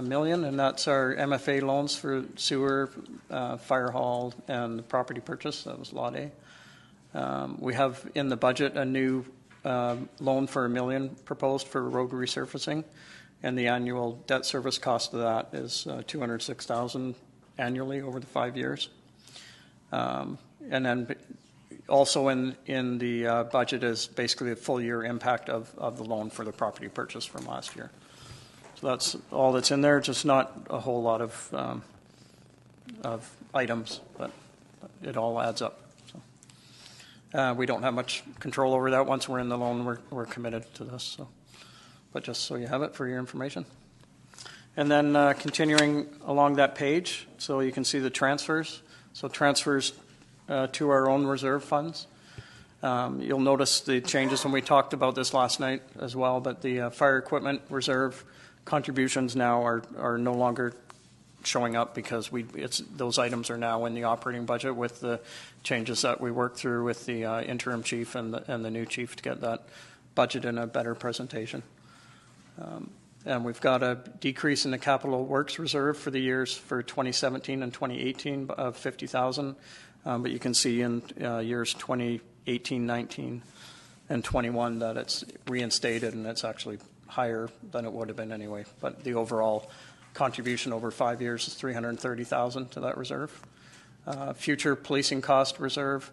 million, and that's our MFA loans for sewer, fire hall, and the property purchase. That was Lot A. We have in the budget a new loan for $1 million proposed for road resurfacing, and the annual debt service cost of that is $206,000 annually over the 5 years. And then also in the budget is basically a full year impact of the loan for the property purchase from last year. So that's all that's in there, just not a whole lot of items, but it all adds up. So, we don't have much control over that. Once we're in the loan, we're committed to this. So, but just so you have it for your information. And then continuing along that page, so you can see the transfers. So transfers to our own reserve funds. You'll notice the changes, and we talked about this last night as well, but the fire equipment reserve contributions now are no longer showing up because those items are now in the operating budget with the changes that we worked through with the interim chief and the new chief to get that budget in a better presentation. And we've got a decrease in the capital works reserve for the years for 2017 and 2018 of $50,000. But you can see in years 2018, 19, and 21 that it's reinstated and it's actually higher than it would have been anyway. But the overall contribution over 5 years is $330,000 to that reserve. Future policing cost reserve,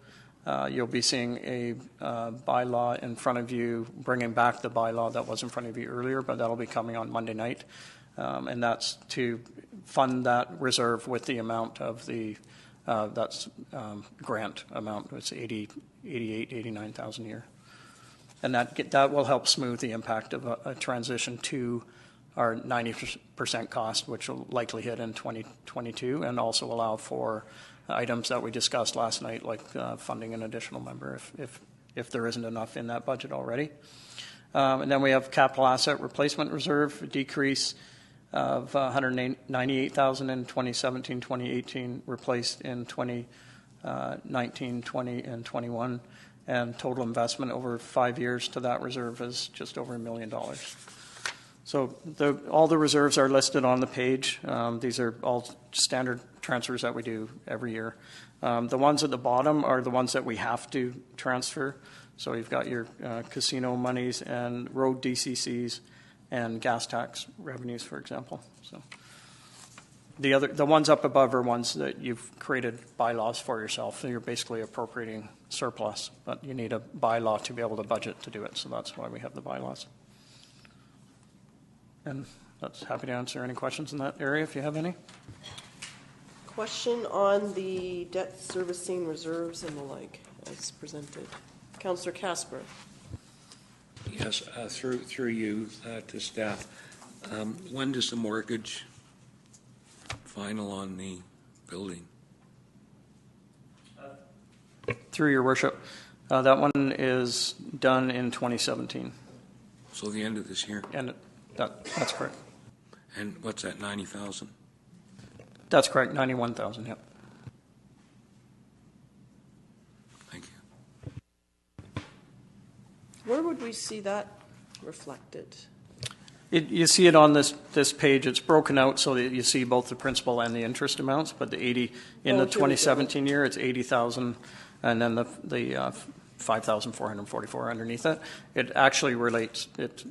you'll be seeing a bylaw in front of you, bringing back the bylaw that was in front of you earlier, but that'll be coming on Monday night. And that's to fund that reserve with the amount of the grant amount. It's $89,000 a year. And that will help smooth the impact of a transition to our 90% cost, which will likely hit in 2022, and also allow for items that we discussed last night, like funding an additional member if there isn't enough in that budget already. And then we have capital asset replacement reserve, a decrease of $198,000 in 2017, 2018, replaced in 2019, 20, and 21. And total investment over 5 years to that reserve is just over $1 million. So all the reserves are listed on the page. These are all standard transfers that we do every year. The ones at the bottom are the ones that we have to transfer. So you've got your casino monies and road DCCs and gas tax revenues, for example. So the ones up above are ones that you've created bylaws for yourself. So you're basically appropriating surplus, but you need a bylaw to be able to budget to do it. So that's why we have the bylaws. And that's happy to answer any questions in that area if you have any. Question on the debt servicing reserves and the like as presented. Councillor Casper. Yes, through you to staff. When does the mortgage final on the building? Through your worship, that one is done in 2017. So the end of this year? And that's correct. And what's that, 90,000? That's correct, 91,000, yep. Thank you. Where would we see that reflected? You see it on this page. It's broken out so that you see both the principal and the interest amounts, but the 80 in the 2017 year, it's 80,000, and then the 5,444 underneath it. It actually relates it.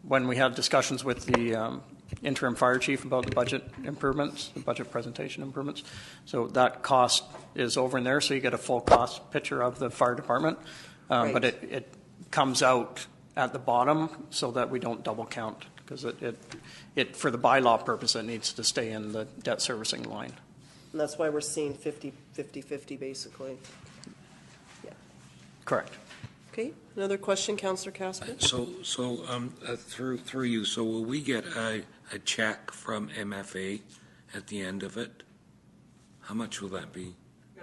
When we had discussions with the interim fire chief about the budget improvements, the budget presentation improvements, so that cost is over in there, so you get a full cost picture of the fire department, Right. but it comes out at the bottom so that we don't double count, because it for the bylaw purpose, it needs to stay in the debt servicing line. And that's why we're seeing 50-50 basically. Yeah. Correct. Okay, another question, Councillor Casper? So through you, so will we get a check from MFA at the end of it? How much will that be?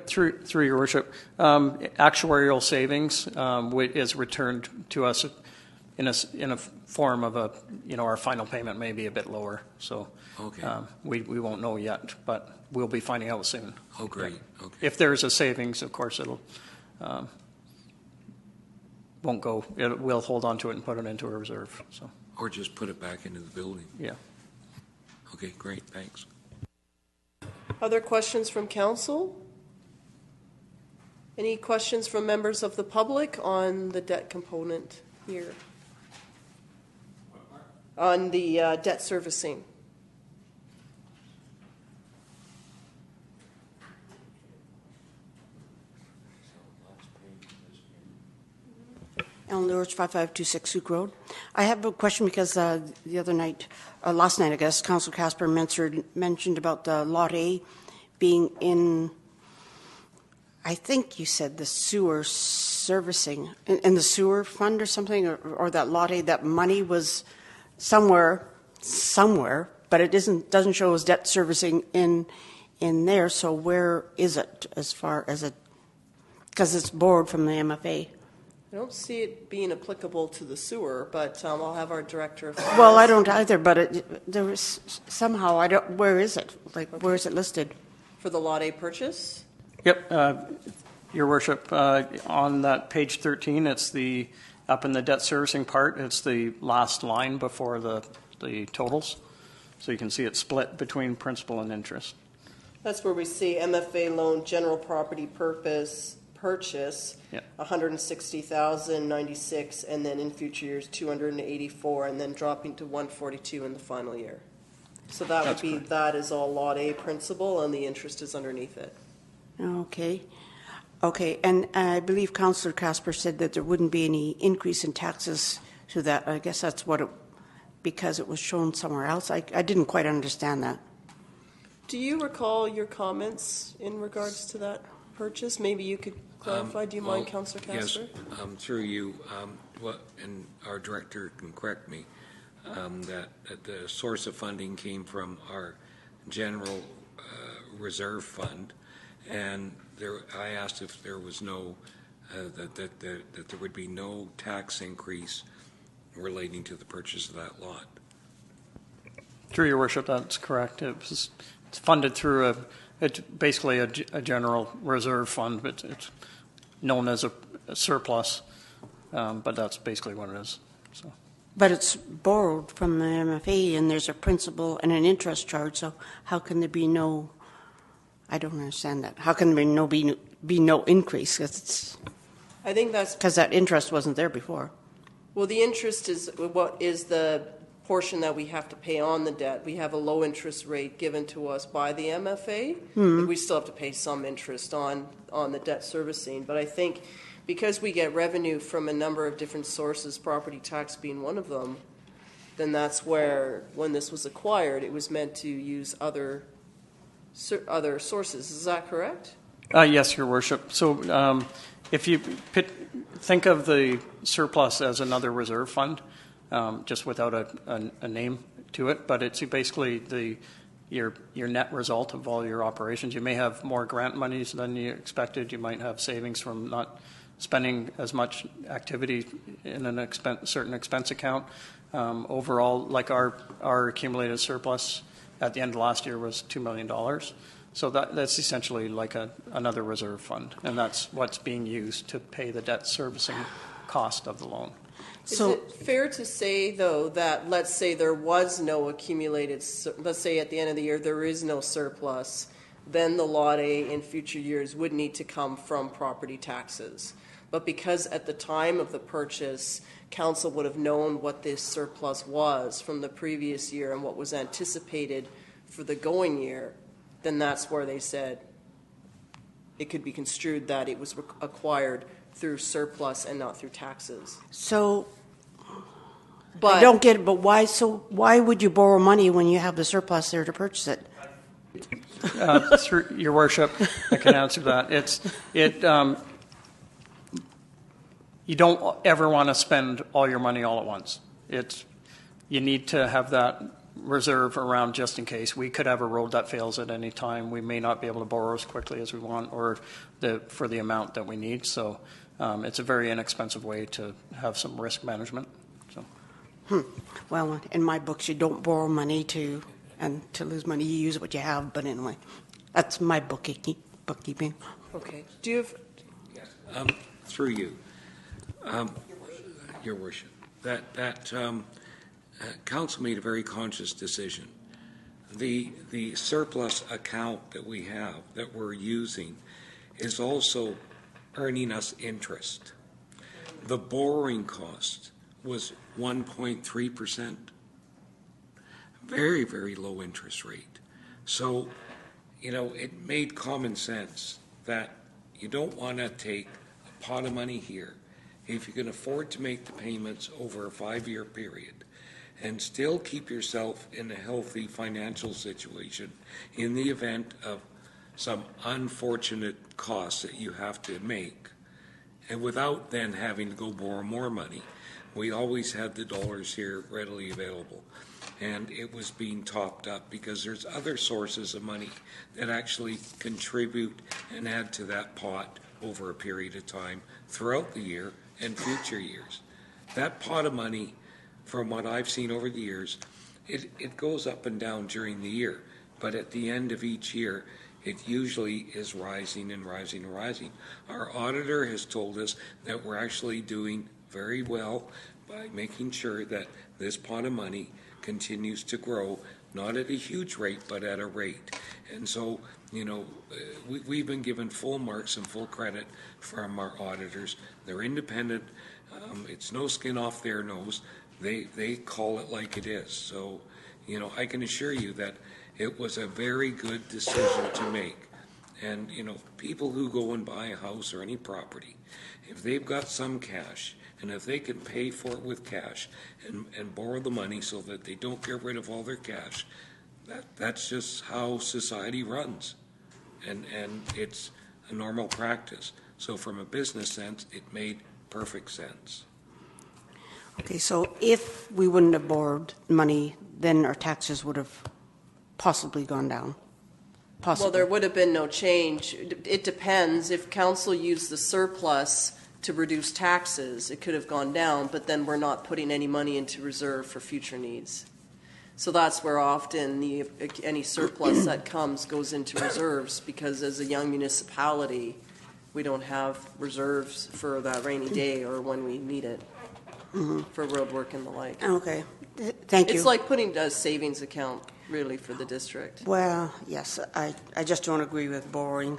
Through your worship, actuarial savings is returned to us in a form of our final payment may be a bit lower. So okay. We won't know yet, but we'll be finding out soon. Oh, great. Okay. If there's a savings, of course, it'll won't go. We'll hold on to it and put it into a reserve. So. Or just put it back into the building. Yeah. Okay, great. Thanks. Other questions from council? Any questions from members of the public on the debt component here? On the debt servicing? Ellen Lewis, 5526 Souk Road. I have a question because the other night, last night I guess, Councillor Casper mentioned about the Lot A being in, I think you said the sewer servicing, in the sewer fund or something, or that Lot A, that money was somewhere, but it doesn't show as debt servicing in there, so where is it as far as it, because it's borrowed from the MFA? I don't see it being applicable to the sewer, but I'll have our director. Well, I don't either, but there was somehow, where is it? Like, okay. Where is it listed? For the Lot A purchase? Yep. Your worship, on that page 13, it's up in the debt servicing part, it's the last line before the totals. So you can see it split between principal and interest. That's where we see MFA loan, general property purchase, Yep. 160,096, and then in future years 284, and then dropping to 142 in the final year. So that would be correct. That is all Lot A principal, and the interest is underneath it. Okay, and I believe Councillor Casper said that there wouldn't be any increase in taxes to that. I guess that's because it was shown somewhere else. I didn't quite understand that. Do you recall your comments in regards to that? purchase? Maybe you could clarify. Do you mind, Councillor Casper? Yes, through you, and our director can correct me, that the source of funding came from our general reserve fund, and I asked if there was no, that there would be no tax increase relating to the purchase of that lot. Through your worship, that's correct. It's funded through it's basically a general reserve fund, but it's known as a surplus, but that's basically what it is. So. But it's borrowed from the MFA, and there's a principal and an interest charge, so how can there be no, I don't understand that. How can there be no increase? I think that's because that interest wasn't there before. Well, the interest is what is the portion that we have to pay on the debt. We have a low interest rate given to us by the MFA. We still have to pay some interest on the debt servicing. But I think because we get revenue from a number of different sources, property tax being one of them, then that's where, when this was acquired, it was meant to use other sources. Is that correct? Yes, Your Worship. So if you think of the surplus as another reserve fund, just without a name to it, but it's basically your net result of all your operations. You may have more grant monies than you expected. You might have savings from not spending as much activity in a certain expense account. Overall, like our accumulated surplus at the end of last year was $2 million. So that's essentially like another reserve fund, and that's what's being used to pay the debt servicing cost of the loan. Is it fair to say, though, that let's say there was no accumulated, let's say at the end of the year there is no surplus, then the Lot A in future years would need to come from property taxes. But because at the time of the purchase, council would have known what this surplus was from the previous year and what was anticipated for the going year, then that's where they said it could be construed that it was acquired through surplus and not through taxes. So, I don't get it, but why? So why would you borrow money when you have the surplus there to purchase it? Through Your Worship, I can answer that. You don't ever want to spend all your money all at once. You need to have that reserve around just in case. We could have a road that fails at any time. We may not be able to borrow as quickly as we want or for the amount that we need. So it's a very inexpensive way to have some risk management. So. Well, in my books, you don't borrow money to lose money. You use what you have. But anyway, that's my bookkeeping. Okay. Do you have... Yes. Through you, Your Worship, that council made a very conscious decision. The surplus account that we have, that we're using, is also earning us interest. The borrowing cost was 1.3%. Very, very low interest rate. So, it made common sense that you don't want to take a pot of money here if you can afford to make the payments over a 5-year period and still keep yourself in a healthy financial situation in the event of some unfortunate costs that you have to make, and without then having to go borrow more money. We always had the dollars here readily available, and it was being topped up because there's other sources of money that actually contribute and add to that pot over a period of time throughout the year and future years. That pot of money, from what I've seen over the years, it goes up and down during the year, but at the end of each year, it usually is rising and rising and rising. Our auditor has told us that we're actually doing very well by making sure that this pot of money continues to grow, not at a huge rate, but at a rate. And so, we've been given full marks and full credit from our auditors. They're independent. It's no skin off their nose. They call it like it is. So, I can assure you that it was a very good decision to make. And, people who go and buy a house or any property, if they've got some cash, and if they can pay for it with cash and borrow the money so that they don't get rid of all their cash, that's just how society runs. And it's a normal practice. So from a business sense, it made perfect sense. Okay, so if we wouldn't have borrowed money, then our taxes would have possibly gone down. Possibly. Well, there would have been no change. It depends. If council used the surplus to reduce taxes, it could have gone down, but then we're not putting any money into reserve for future needs. So that's where often any surplus that comes goes into reserves, because as a young municipality, we don't have reserves for that rainy day or when we need it for road work and the like. Okay, thank you. It's like putting a savings account, really, for the district. Well, yes, I just don't agree with borrowing.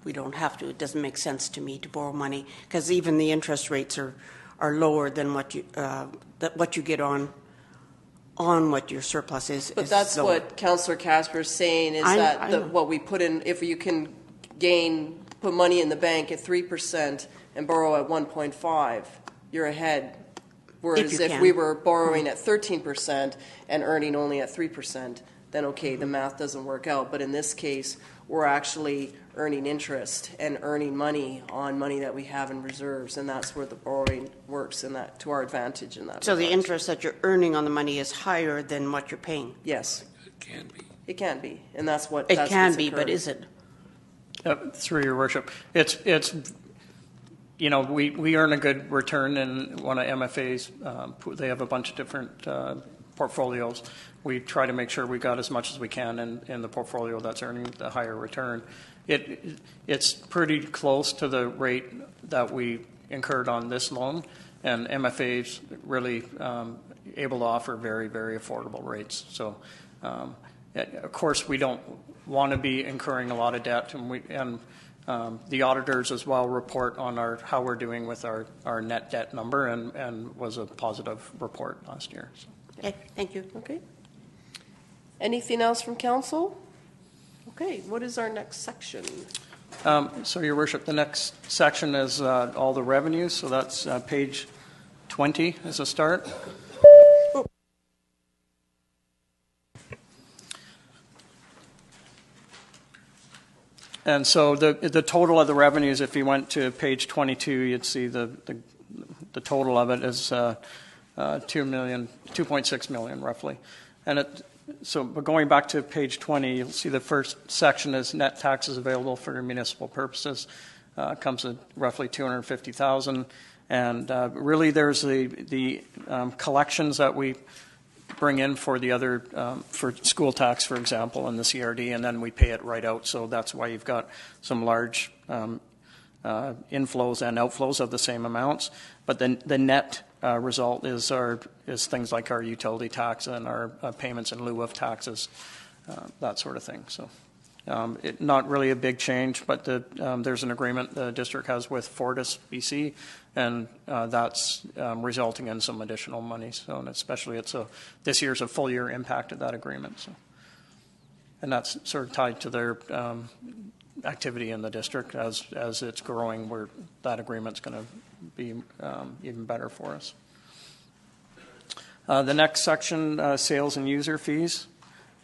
We don't have to. It doesn't make sense to me to borrow money, because even the interest rates are lower than what you get on what your surplus is. But that's lower. what Councillor Casper is saying, is what we put in, if you can put money in the bank at 3% and borrow at 1.5, you're ahead. Whereas if we were borrowing at 13% and earning only at 3%, then okay, the math doesn't work out. But in this case, we're actually earning interest and earning money on money that we have in reserves, and that's where the borrowing works in that, to our advantage in that. So the interest that you're earning on the money is higher than what you're paying? Yes. It can be. It can be, and that's what It can be, but is it? Through your worship, it's we earn a good return in one of MFA's. They have a bunch of different portfolios. We try to make sure we got as much as we can in the portfolio that's earning the higher return. It's pretty close to the rate that we incurred on this loan, and MFA's really able to offer very, very affordable rates. So, of course, we don't want to be incurring a lot of debt, and the auditors as well report on how we're doing with our net debt number, and was a positive report last year. So. Okay, thank you. Okay. Anything else from council? Okay, what is our next section? So, Your Worship, the next section is all the revenues. So that's page 20 as a start. And so the total of the revenues, if you went to page 22, you'd see the total of it is $2.6 million roughly. And but going back to page 20, you'll see the first section is net taxes available for municipal purposes. Comes at roughly $250,000, and really there's the collections that we bring in for the other for school tax, for example, and the CRD, and then we pay it right out. So that's why you've got some large inflows and outflows of the same amounts. But then the net result is things like our utility tax and our payments in lieu of taxes, that sort of thing. So not really a big change, but there's an agreement the district has with Fortis BC, and that's resulting in some additional money. So, and especially this year's a full year impact of that agreement. So, and that's sort of tied to their activity in the district as it's growing, where that agreement's going to be even better for us. The next section, sales and user fees.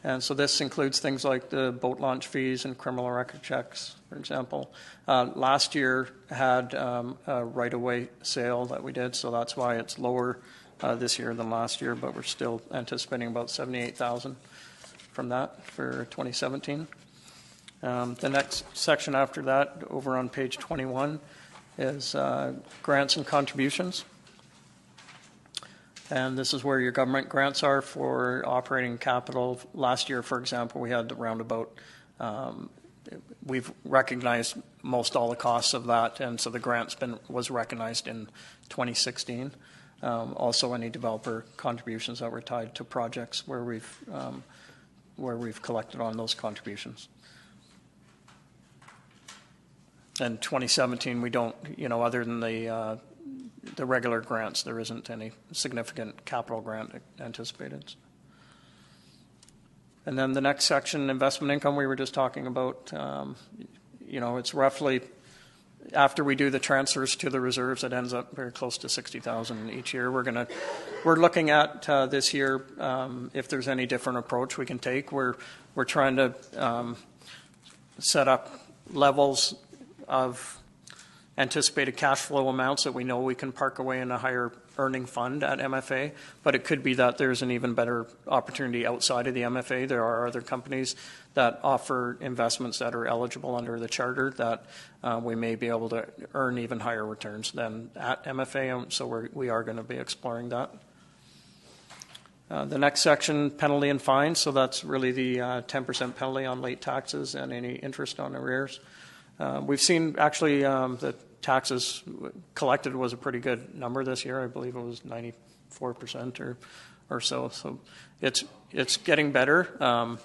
And so this includes things like the boat launch fees and criminal record checks, for example. Last year had a right-of-way sale that we did, so that's why it's lower this year than last year, but we're still anticipating about $78,000 from that for 2017. The next section after that, over on page 21, is grants and contributions. And this is where your government grants are for operating capital. Last year, for example, we had the roundabout. We've recognized most all the costs of that, and so the grants was recognized in 2016. Also, any developer contributions that were tied to projects where we've collected on those contributions. In 2017, we don't, other than the regular grants, there isn't any significant capital grant anticipated. And then the next section, investment income, we were just talking about. It's roughly, after we do the transfers to the reserves, it ends up very close to $60,000 each year. We're looking at this year if there's any different approach we can take. We're trying to set up levels of anticipated cash flow amounts that we know we can park away in a higher earning fund at MFA, but it could be that there's an even better opportunity outside of the MFA. There are other companies that offer investments that are eligible under the charter that we may be able to earn even higher returns than at MFA, so we are going to be exploring that. The next section, penalty and fines, so that's really the 10% penalty on late taxes and any interest on arrears. We've seen actually the taxes collected was a pretty good number this year. I believe it was 94% or so. So it's getting better,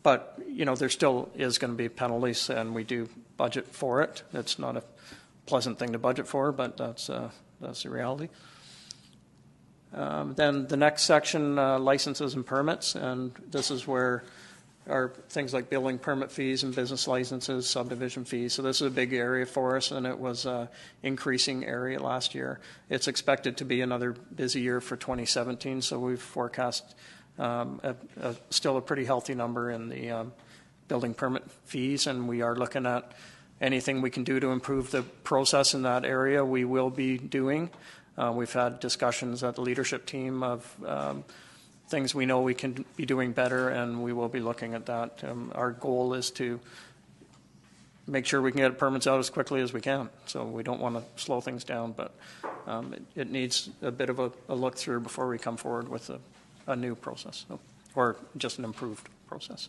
but there still is going to be penalties, and we do budget for it. It's not a pleasant thing to budget for, but that's the reality. Then the next section, licenses and permits, and this is where are things like building permit fees and business licenses, subdivision fees. So this is a big area for us, and it was an increasing area last year. It's expected to be another busy year for 2017, so we've forecast still a pretty healthy number in the building permit fees, and we are looking at anything we can do to improve the process in that area, we will be doing. We've had discussions at the leadership team of things we know we can be doing better, and we will be looking at that. Our goal is to make sure we can get permits out as quickly as we can. So we don't want to slow things down, but it needs a bit of a look through before we come forward with a new process, or just an improved process.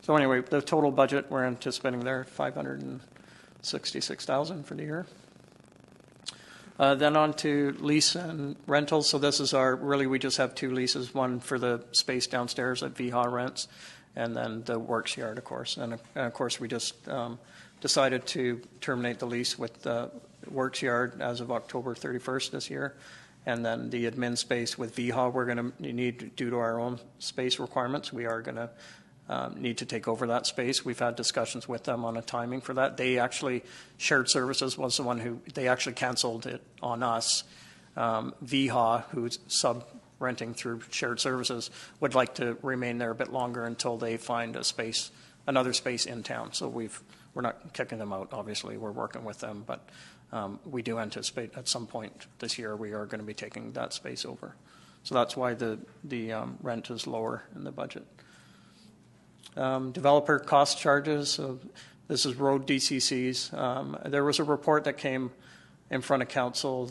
So anyway, the total budget we're anticipating there, $566,000 for the year. Then on to lease and rentals. So this is we just have two leases, one for the space downstairs at VHA Rents, and then the Works Yard, of course. And of course, we just decided to terminate the lease with the Works Yard as of October 31st this year. And then the admin space with VHA, we're going to need, due to our own space requirements, we are going to need to take over that space. We've had discussions with them on a timing for that. They actually, Shared Services was the one they actually canceled it on us. VHA, who's sub-renting through Shared Services, would like to remain there a bit longer until they find another space in town. So we're not kicking them out, obviously. We're working with them, but we do anticipate at some point this year we are going to be taking that space over. So that's why the rent is lower in the budget. Developer cost charges, so this is road DCCs. There was a report that came in front of council,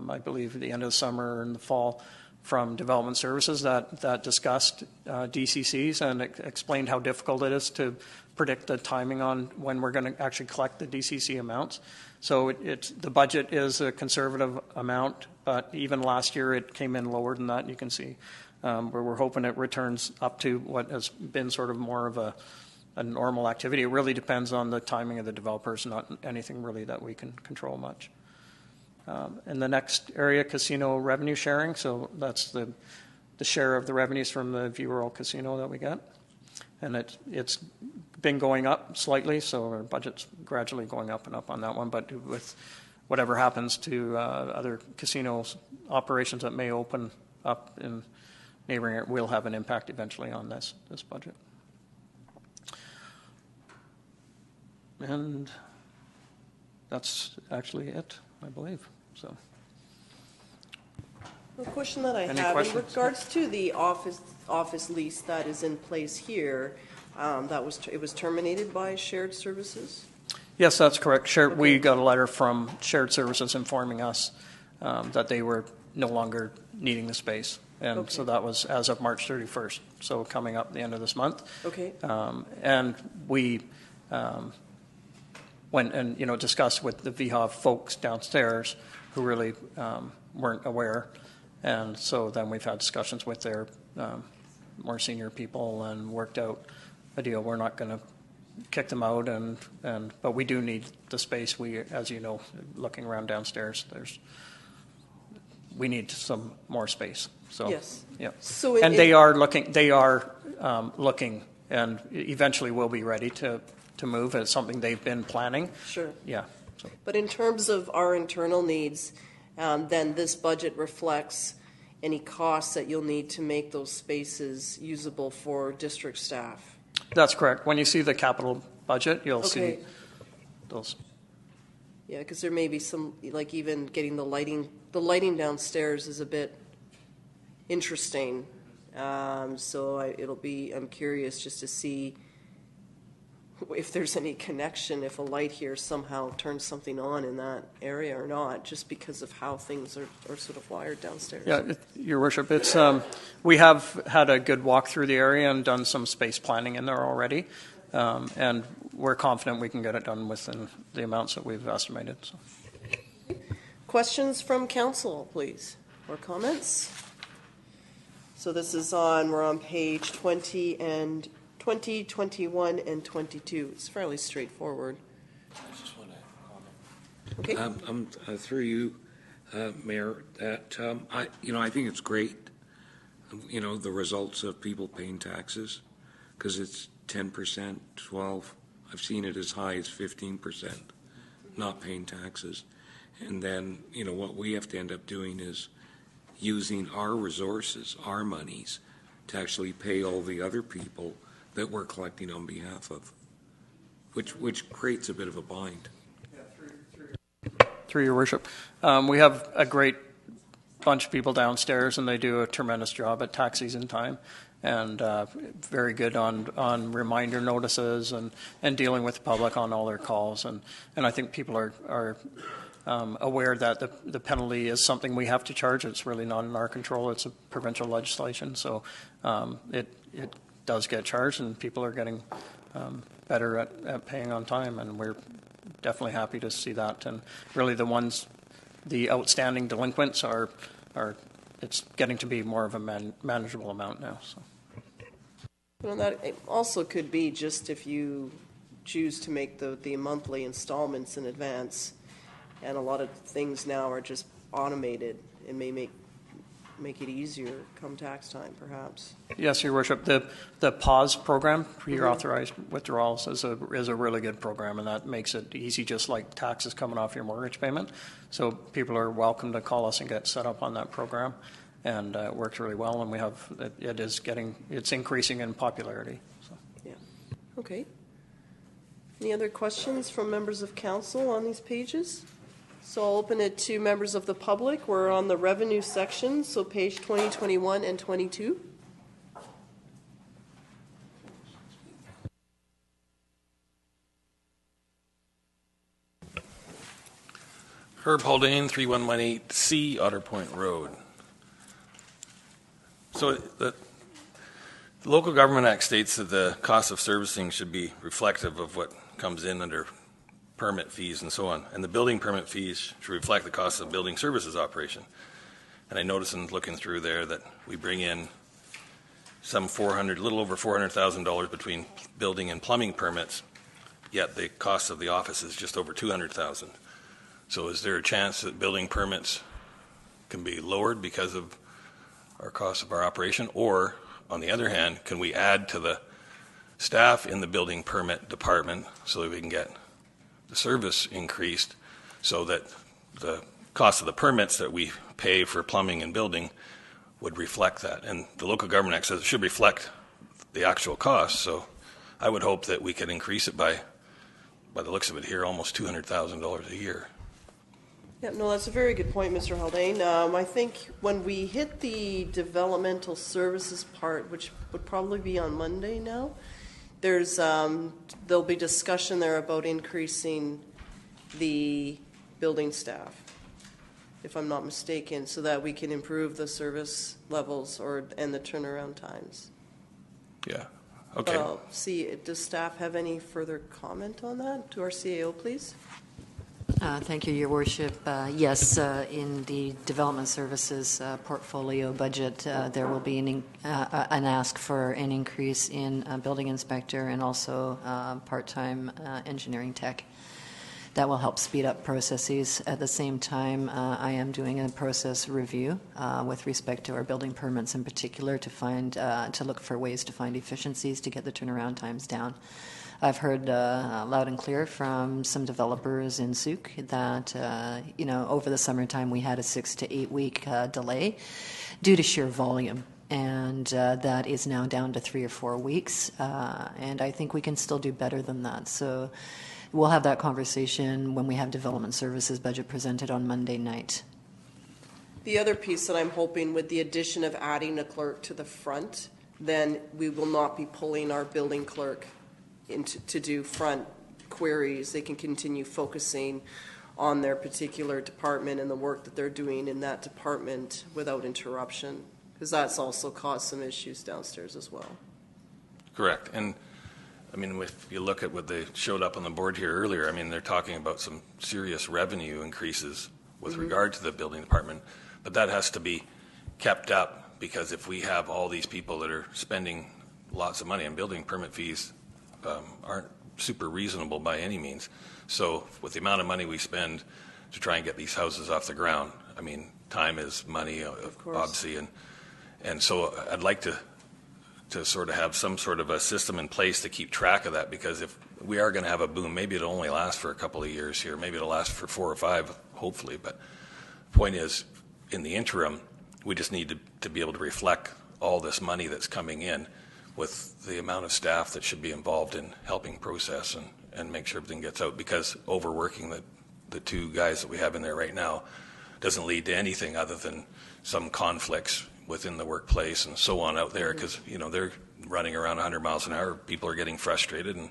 I believe at the end of the summer and the fall, from Development Services that discussed DCCs and explained how difficult it is to predict the timing on when we're going to actually collect the DCC amounts. So the budget is a conservative amount, but even last year it came in lower than that, you can see. Where we're hoping it returns up to what has been sort of more of a normal activity. It really depends on the timing of the developers, not anything really that we can control much. And the next area, casino revenue sharing. So that's the share of the revenues from the View World Casino that we get. And it's been going up slightly, so our budget's gradually going up and up on that one. But with whatever happens to other casinos operations that may open up in neighboring area, will have an impact eventually on this budget. And that's actually it, I believe. So, the question that I Any have questions? in regards to the office lease that is in place here, it was terminated by Shared Services? yes, that's correct. We got a letter from Shared Services informing us that they were no longer needing the space. And so that was as of March 31st, so coming up the end of this month. Okay. And we went and discussed with the VHA folks downstairs who really weren't aware. And so then we've had discussions with their more senior people and worked out a deal. We're not going to kick them out, but we do need the space. We, as you know, looking around downstairs, we need some more space. So, yes. Yeah. So they are looking, and eventually will be ready to move. It's something they've been planning. Sure. Yeah. So. But in terms of our internal needs, then this budget reflects any costs that you'll need to make those spaces usable for district staff. That's correct. When you see the capital budget, you'll see those Yeah, because there may be some, like even getting the lighting downstairs is a bit interesting. So I'm curious just to see if there's any connection, if a light here somehow turns something on in that area or not, just because of how things are sort of wired downstairs. Yeah, Your Worship, it's we have had a good walk through the area and done some space planning in there already, and we're confident we can get it done within the amounts that we've estimated. So. Questions from council, please, or comments? So this is we're on page 20 and 20, 21, and 22. It's fairly straightforward. I just want to comment. Okay. Through you, Mayor, that I think it's great. The results of people paying taxes, because it's 10%, 12%. I've seen it as high as 15% not paying taxes, and then what we have to end up doing is using our resources, our monies, to actually pay all the other people that we're collecting on behalf of, which creates a bit of a bind. Through Your Worship, we have a great bunch of people downstairs, and they do a tremendous job at tax season time, and very good on reminder notices and dealing with the public on all their calls, and I think people are aware that the penalty is something we have to charge. It's really not in our control. It's a provincial legislation, so it does get charged, and people are getting better at paying on time, and we're definitely happy to see that. And really the outstanding delinquents are it's getting to be more of a manageable amount now. So. That also could be just if you choose to make the monthly installments in advance, and a lot of things now are just automated. It may make it easier come tax time, perhaps. Yes, Your Worship. The PAWS program, pre-authorized withdrawals, is a really good program, and that makes it easy, just like taxes coming off your mortgage payment. So people are welcome to call us and get set up on that program, and it works really well. And we have it's increasing in popularity. So. Yeah. Okay. Any other questions from members of council on these pages? So I'll open it to members of the public. We're on the revenue section, so page 20, 21, and 22. Herb Haldane, 3118C Otter Point Road. So the Local Government Act states that the cost of servicing should be reflective of what comes in under permit fees and so on. And the building permit fees should reflect the cost of building services operation. And I noticed in looking through there that we bring in little over $400,000 between building and plumbing permits, yet the cost of the office is just over $200,000. So is there a chance that building permits can be lowered because of our cost of our operation? Or, on the other hand, can we add to the staff in the building permit department so that we can get the service increased, so that the cost of the permits that we pay for plumbing and building would reflect that? And the Local Government Act says it should reflect the actual cost, so I would hope that we could increase it by the looks of it here, almost $200,000 a year. Yeah, no, that's a very good point, Mr. Haldane. I think when we hit the developmental services part, which would probably be on Monday now, there'll be discussion there about increasing the building staff, if I'm not mistaken, so that we can improve the service levels and the turnaround times. Yeah. Okay. Does staff have any further comment on that? To our CAO, please. Thank you, Your Worship. Yes, in the development services portfolio budget, there will be an ask for an increase in building inspector and also part-time engineering tech. That will help speed up processes. At the same time, I am doing a process review with respect to our building permits in particular to look for ways to find efficiencies to get the turnaround times down. I've heard loud and clear from some developers in Souk that, over the summertime we had a 6 to 8 week delay due to sheer volume. And that is now down to 3 or 4 weeks. And I think we can still do better than that. So we'll have that conversation when we have development services budget presented on Monday night. The other piece that I'm hoping, with the addition of adding a clerk to the front, then we will not be pulling our building clerk to do front queries. They can continue focusing on their particular department and the work that they're doing in that department without interruption, because that's also caused some issues downstairs as well. Correct. And I mean, if you look at what they showed up on the board here earlier, I mean, they're talking about some serious revenue increases with regard to the building department, but that has to be kept up, because if we have all these people that are spending lots of money, and building permit fees aren't super reasonable by any means. So with the amount of money we spend to try and get these houses off the ground, I mean, time is money, obviously, and so I'd like to sort of have some sort of a system in place to keep track of that, because if we are going to have a boom, maybe it'll only last for a couple of years here, maybe it'll last for 4 or 5, hopefully, but the point is, in the interim, we just need to be able to reflect all this money that's coming in with the amount of staff that should be involved in helping process and make sure everything gets out, because overworking the 2 guys that we have in there right now doesn't lead to anything other than some conflicts within the workplace and so on out there, because they're running around 100 miles an hour. People are getting frustrated and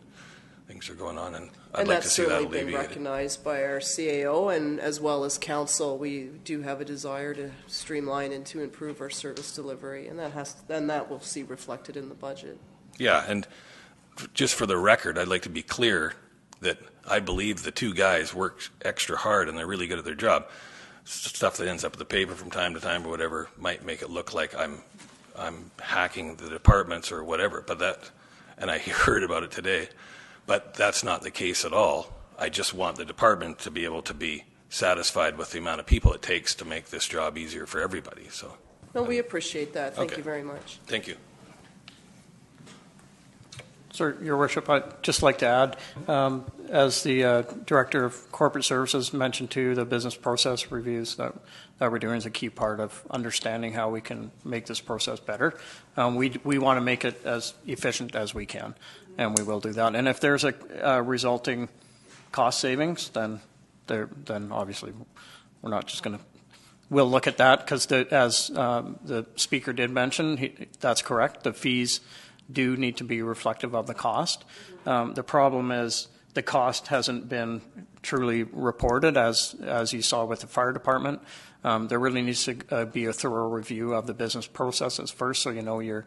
things are going on, and I'd like to see that alleviated. And that's certainly been recognized by our CAO and as well as council. We do have a desire to streamline and to improve our service delivery, and that we'll see reflected in the budget. Yeah, and just for the record, I'd like to be clear that I believe the 2 guys work extra hard and they're really good at their job. Stuff that ends up in the paper from time to time or whatever might make it look like I'm hacking the departments or whatever, and I heard about it today, but that's not the case at all. I just want the department to be able to be satisfied with the amount of people it takes to make this job easier for everybody. So, no, we appreciate that. Thank Okay. you very much. Thank you. Sir, Your Worship, I'd just like to add, as the Director of Corporate Services mentioned too, the business process reviews that we're doing is a key part of understanding how we can make this process better. We want to make it as efficient as we can, and we will do that. And if there's a resulting cost savings, then obviously we're not just going to. We'll look at that, because as the speaker did mention, that's correct. The fees do need to be reflective of the cost. The problem is the cost hasn't been truly reported, as you saw with the fire department. There really needs to be a thorough review of the business processes first, so you know you're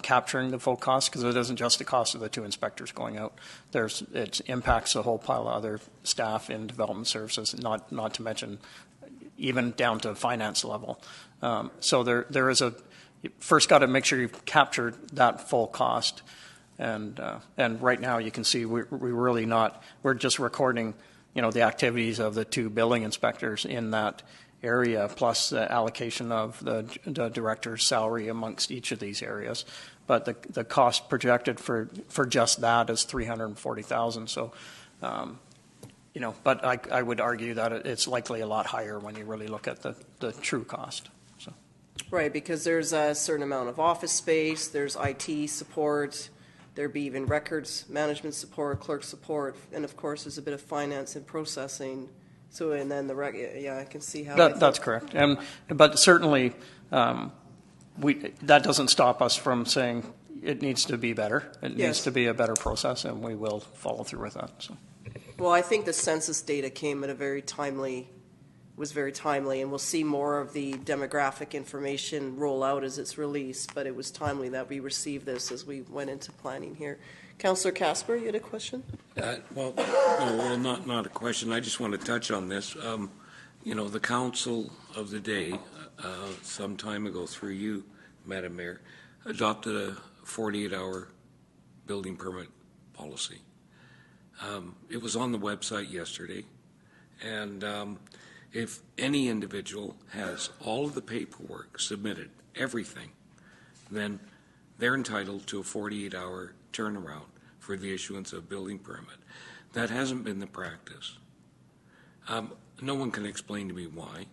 capturing the full cost, because it isn't just the cost of the 2 inspectors going out. It impacts a whole pile of other staff in development services, not to mention even down to finance level. So there is you first got to make sure you've captured that full cost, and right now you can see we're really not. We're just recording, the activities of the 2 building inspectors in that area, plus the allocation of the director's salary amongst each of these areas. But the cost projected for just that is $340,000. So, but I would argue that it's likely a lot higher when you really look at the true cost. Right, because there's a certain amount of office space, there's IT support, there'd be even records management support, clerk support, and of course there's a bit of finance and processing. So, and then I can see how. That's correct, but certainly that doesn't stop us from saying it needs to be better. It needs to be a better process, and we will follow through with that. So. Well, I think the census data came at was very timely, and we'll see more of the demographic information roll out as it's released, but it was timely that we received this as we went into planning here. Councillor Casper, you had a question? Well, not a question. I just want to touch on this. The council of the day, some time ago through you, Madam Mayor, adopted a 48-hour building permit policy. It was on the website yesterday, and if any individual has all of the paperwork submitted, everything, then they're entitled to a 48-hour turnaround for the issuance of a building permit. That hasn't been the practice. No one can explain to me why,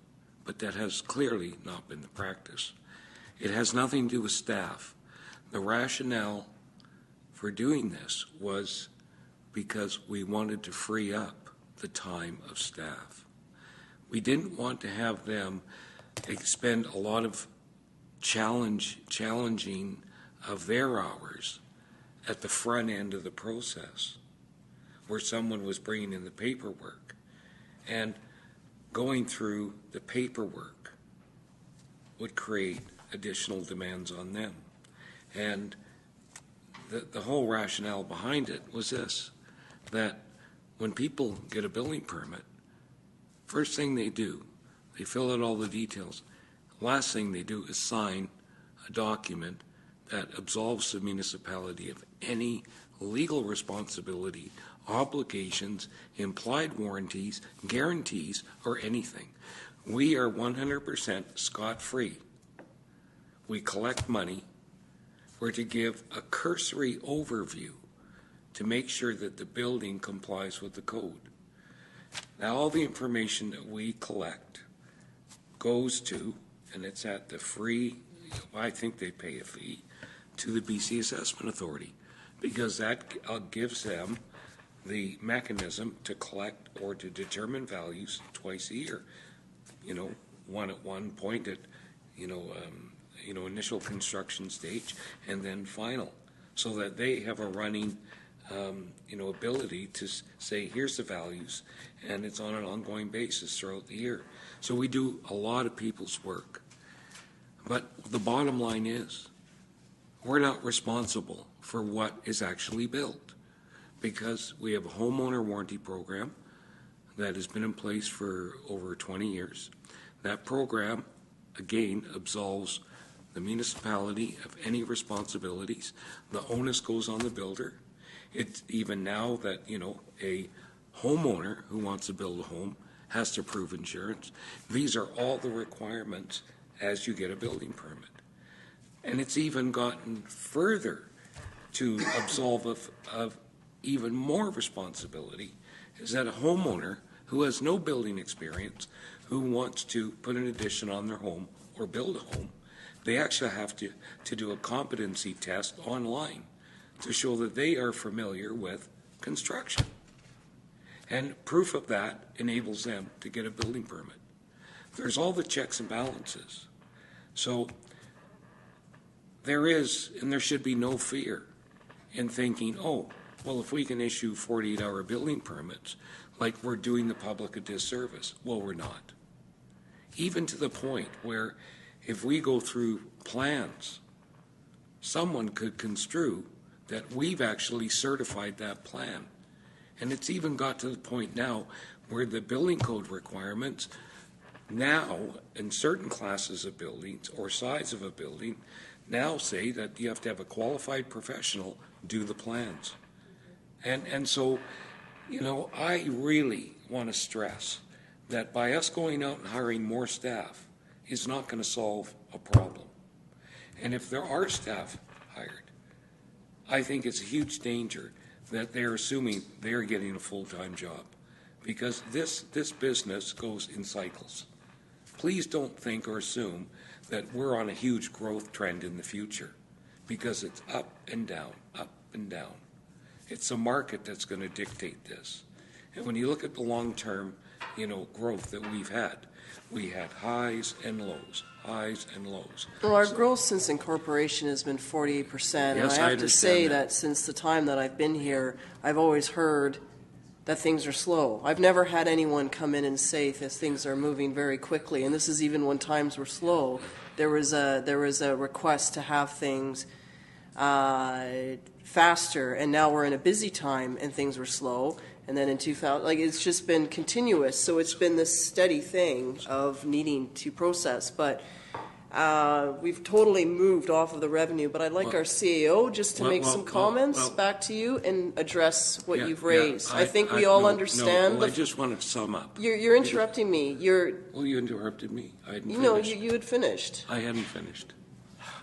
but that has clearly not been the practice. It has nothing to do with staff. The rationale for doing this was because we wanted to free up the time of staff. We didn't want to have them expend a lot of challenging of their hours at the front end of the process, where someone was bringing in the paperwork and going through the paperwork would create additional demands on them. And the whole rationale behind it was this, that when people get a building permit, first thing they do, they fill out all the details. Last thing they do is sign a document that absolves the municipality of any legal responsibility, obligations, implied warranties, guarantees, or anything. We are 100% scot-free. We collect money. We're to give a cursory overview to make sure that the building complies with the code. Now, all the information that we collect goes to, and it's at the free, I think they pay a fee, to the BC Assessment Authority, because that gives them the mechanism to collect or to determine values twice a year. You know, one at one point at, initial construction stage and then final, so that they have a running, ability to say, here's the values, and it's on an ongoing basis throughout the year. So we do a lot of people's work. But the bottom line is, we're not responsible for what is actually built, because we have a homeowner warranty program that has been in place for over 20 years. That program, again, absolves the municipality of any responsibilities. The onus goes on the builder. It's even now that, a homeowner who wants to build a home has to prove insurance. These are all the requirements as you get a building permit. And it's even gotten further to absolve of even more responsibility, is that a homeowner who has no building experience, who wants to put an addition on their home or build a home, they actually have to do a competency test online to show that they are familiar with construction. And proof of that enables them to get a building permit. There's all the checks and balances. So there is, and there should be, no fear in thinking, oh, well, if we can issue 48-hour building permits, like we're doing the public a disservice. Well, we're not. Even to the point where if we go through plans, someone could construe that we've actually certified that plan. And it's even got to the point now where the building code requirements now, in certain classes of buildings or size of a building, now say that you have to have a qualified professional do the plans. And so, I really want to stress that by us going out and hiring more staff is not going to solve a problem. And if there are staff hired, I think it's a huge danger that they're assuming they're getting a full-time job, because this business goes in cycles. Please don't think or assume that we're on a huge growth trend in the future, because it's up and down, up and down. It's a market that's going to dictate this. And when you look at the long-term, growth that we had highs and lows, highs and lows. Well, our growth since incorporation has been 48%. And Yes, I I have to say understand that since the time that I've been here, I've always heard that things are slow. I've never had anyone come in and say that things are moving very quickly. And this is even when times were slow. There was a request to have things faster, and now we're in a busy time and things were slow. And then in 2000, it's just been continuous. So it's been this steady thing of needing to process. But we've totally moved off of the revenue. But I'd like our CAO just to make some comments back to you and address what you've raised. I think we all understand. I just want to sum up. You're interrupting me. Well, you interrupted me. I hadn't finished. You had finished. I hadn't finished.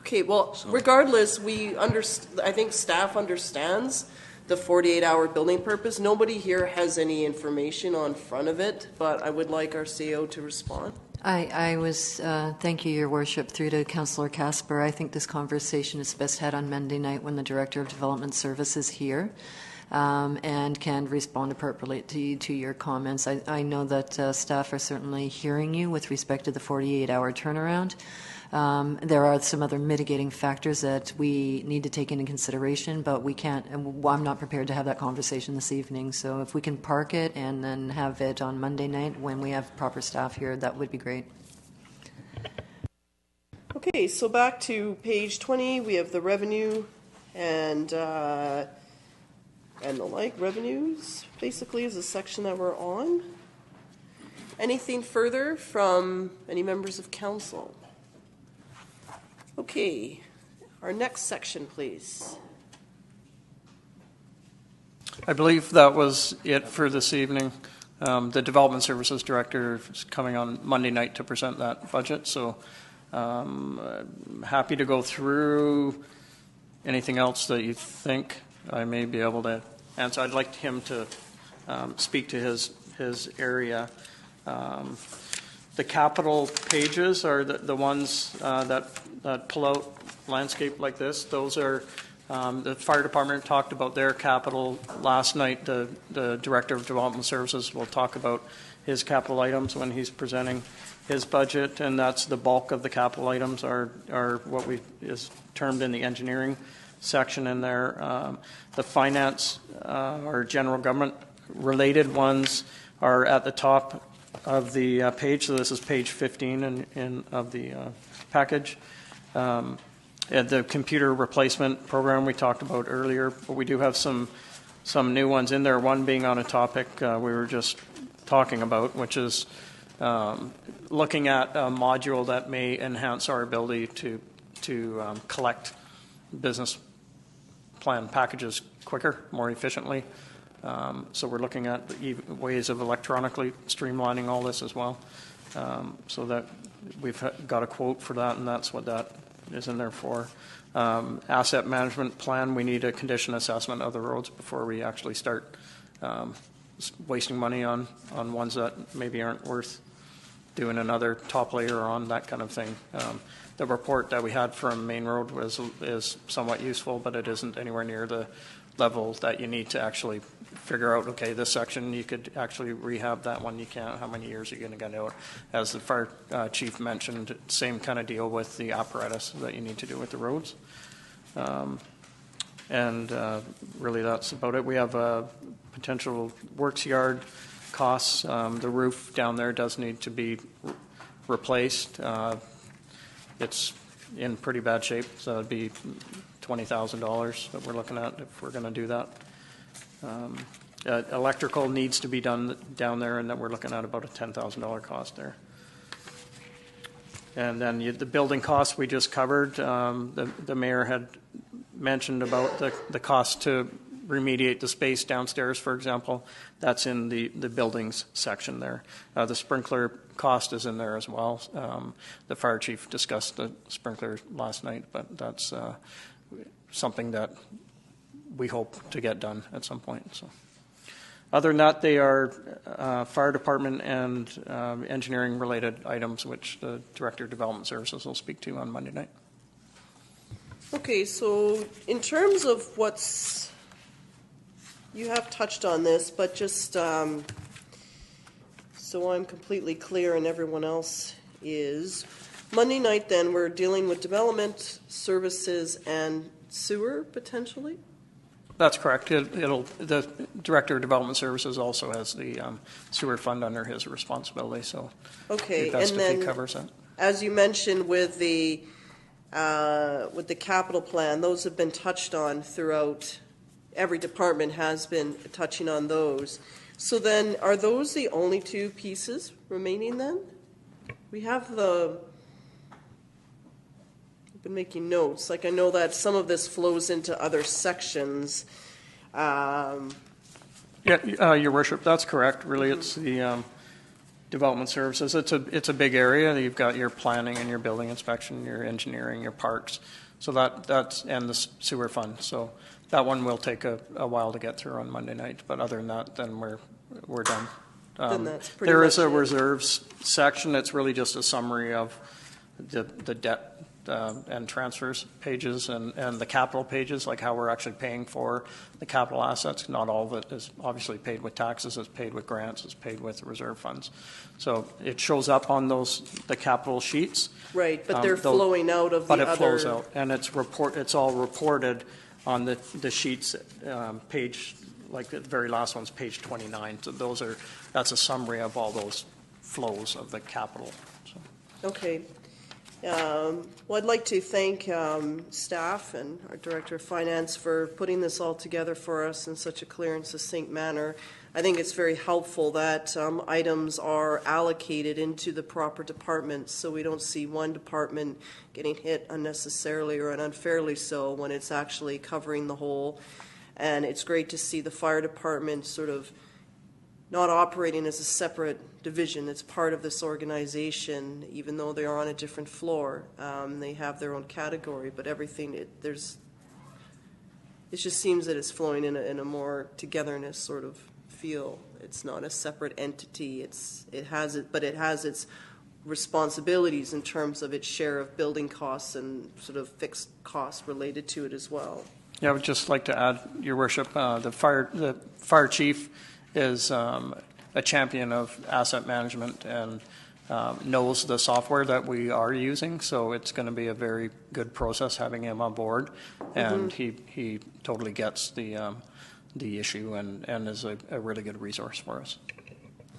Okay, well, regardless, I think staff understands the 48-hour building purpose. Nobody here has any information on front of it, but I would like our CEO to respond. I was, thank you, Your Worship, through to Councillor Casper. I think this conversation is best had on Monday night when the Director of Development Services is here. and can respond appropriately to your comments. I know that staff are certainly hearing you with respect to the 48-hour turnaround. There are some other mitigating factors that we need to take into consideration, but we can't, I'm not prepared to have that conversation this evening. So if we can park it and then have it on Monday night when we have proper staff here, that would be great. Okay, so back to page 20, we have the revenue and the like. Revenues basically is the section that we're on. Anything further from any members of council? Okay, our next section, please. I believe that was it for this evening. The Development Services Director is coming on Monday night to present that budget, so happy to go through anything else that you think I may be able to answer. I'd like him to speak to his area. The capital pages are the ones that pull out landscape like this. Those are the fire department talked about their capital last night. The Director of Development Services will talk about his capital items when he's presenting his budget, and that's the bulk of the capital items are what is termed in the engineering section in there. The finance or general government related ones are at the top of the page. So this is page 15 of the package. The computer replacement program we talked about earlier, but we do have some new ones in there. One being on a topic we were just talking about, which is looking at a module that may enhance our ability to collect business plan packages quicker, more efficiently. So we're looking at ways of electronically streamlining all this as well. So that we've got a quote for that, and that's what that is in there for. Asset management plan, we need a condition assessment of the roads before we actually start wasting money on ones that maybe aren't worth doing another top layer on, that kind of thing. The report that we had from Main Road is somewhat useful, but it isn't anywhere near the level that you need to actually figure out, okay, this section you could actually rehab, that one you can't, how many years are you going to get out? As the fire chief mentioned, same kind of deal with the apparatus that you need to do with the roads. Really that's about it. We have potential works yard costs. The roof down there does need to be replaced. It's in pretty bad shape, so it'd be $20,000 that we're looking at if we're going to do that. Electrical needs to be done down there, and then we're looking at about a $10,000 cost there. And then the building costs we just covered. The mayor had mentioned about the cost to remediate the space downstairs, for example. That's in the buildings section there. The sprinkler cost is in there as well. The fire chief discussed the sprinkler last night, but that's something that we hope to get done at some point. So, other than that, they are fire department and engineering related items, which the Director of Development Services will speak to on Monday night. Okay, so in terms of you have touched on this, but just so I'm completely clear and everyone else is, Monday night then we're dealing with development services and sewer potentially? That's correct. The Director of Development Services also has the sewer fund under his responsibility, so okay, best and if then he covers that. As you mentioned with the capital plan, those have been touched on throughout. Every department has been touching on those. So then, are those the only two pieces remaining then? We have I've been making notes. Like I know that some of this flows into other sections. Yeah, Your Worship, that's correct. Really, it's the development services. It's a big area. You've got your planning and your building inspection, your engineering, your parks. So that's and the sewer fund. So that one will take a while to get through on Monday night. But other than that, then we're done. Then that's pretty there much is a it. reserves section. It's really just a summary of the debt and transfers pages and the capital pages, like how we're actually paying for the capital assets. Not all of it is obviously paid with taxes, it's paid with grants, it's paid with reserve funds. So it shows up on the capital sheets. Right, but they're flowing out of the other. But it flows out, and it's all reported on the sheets, page, like the very last one's page 29. So that's a summary of all those flows of the capital. So. Okay. Well, I'd like to thank staff and our Director of Finance for putting this all together for us in such a clear and succinct manner. I think it's very helpful that items are allocated into the proper departments so we don't see one department getting hit unnecessarily or unfairly so when it's actually covering the whole. And it's great to see the fire department sort of not operating as a separate division. It's part of this organization, even though they are on a different floor. They have their own category, but everything, it just seems that it's flowing in a more togetherness sort of feel. It's not a separate entity. It has its responsibilities in terms of its share of building costs and sort of fixed costs related to it as well. Yeah, I would just like to add, Your Worship, the fire chief is a champion of asset management and knows the software that we are using, so it's going to be a very good process having him on board, and he totally gets the issue and is a really good resource for us.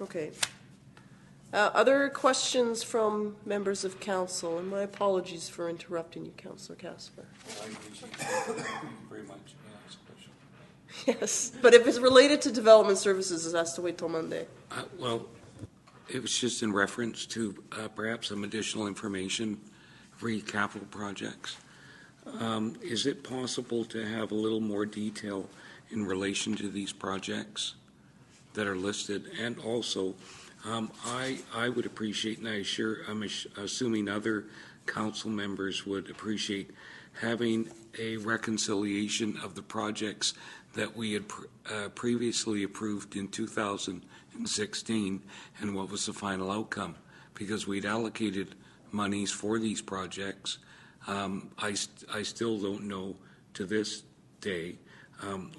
Okay. Other questions from members of council? And my apologies for interrupting you, Councillor Casper. Thank you very much. Yes, but if it's related to development services, it has to wait till Monday. Well, it was just in reference to perhaps some additional information for capital projects. Is it possible to have a little more detail in relation to these projects that are listed? And also, I would appreciate, and I'm assuming other council members would appreciate, having a reconciliation of the projects that we had previously approved in 2016 and what was the final outcome, because we'd allocated monies for these projects. I still don't know to this day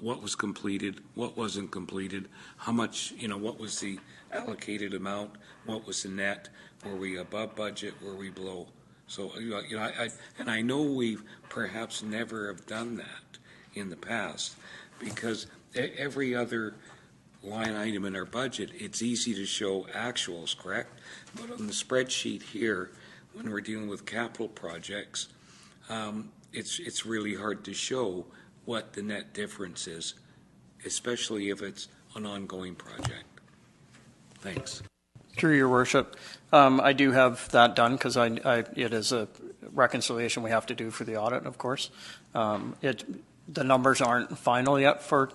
what was completed, what wasn't completed, how much, what was the allocated amount, what was the net, were we above budget, were we below? So, I know we've perhaps never have done that in the past, because every other line item in our budget, it's easy to show actuals, correct? But on the spreadsheet here, when we're dealing with capital projects, it's really hard to show what the net difference is, especially if it's an ongoing project. Thanks. Through Your Worship, I do have that done because it is a reconciliation we have to do for the audit, of course. The numbers aren't final yet for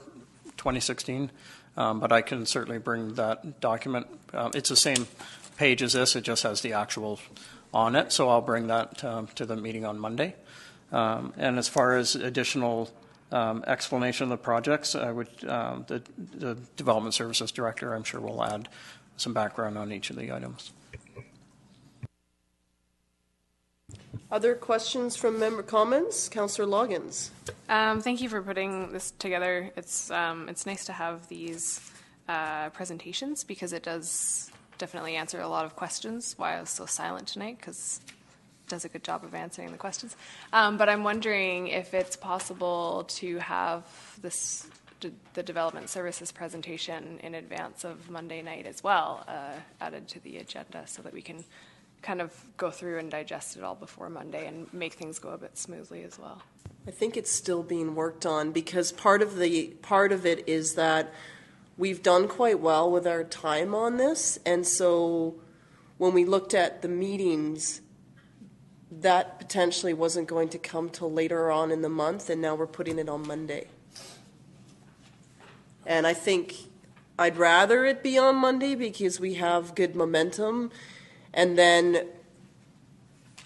2016, but I can certainly bring that document. It's the same page as this, it just has the actual on it, so I'll bring that to the meeting on Monday. And as far as additional explanation of the projects, I would the Development Services Director, I'm sure, will add some background on each of the items. Other questions from member comments? Councillor Loggins. Thank you for putting this together. It's nice to have these presentations because it does definitely answer a lot of questions. Why I was so silent tonight, because it does a good job of answering the questions. But I'm wondering if it's possible to have the Development Services presentation in advance of Monday night as well, added to the agenda so that we can kind of go through and digest it all before Monday and make things go a bit smoothly as well. I think it's still being worked on because part of it is that we've done quite well with our time on this, and so when we looked at the meetings, that potentially wasn't going to come till later on in the month, and now we're putting it on Monday. And I think I'd rather it be on Monday because we have good momentum. And then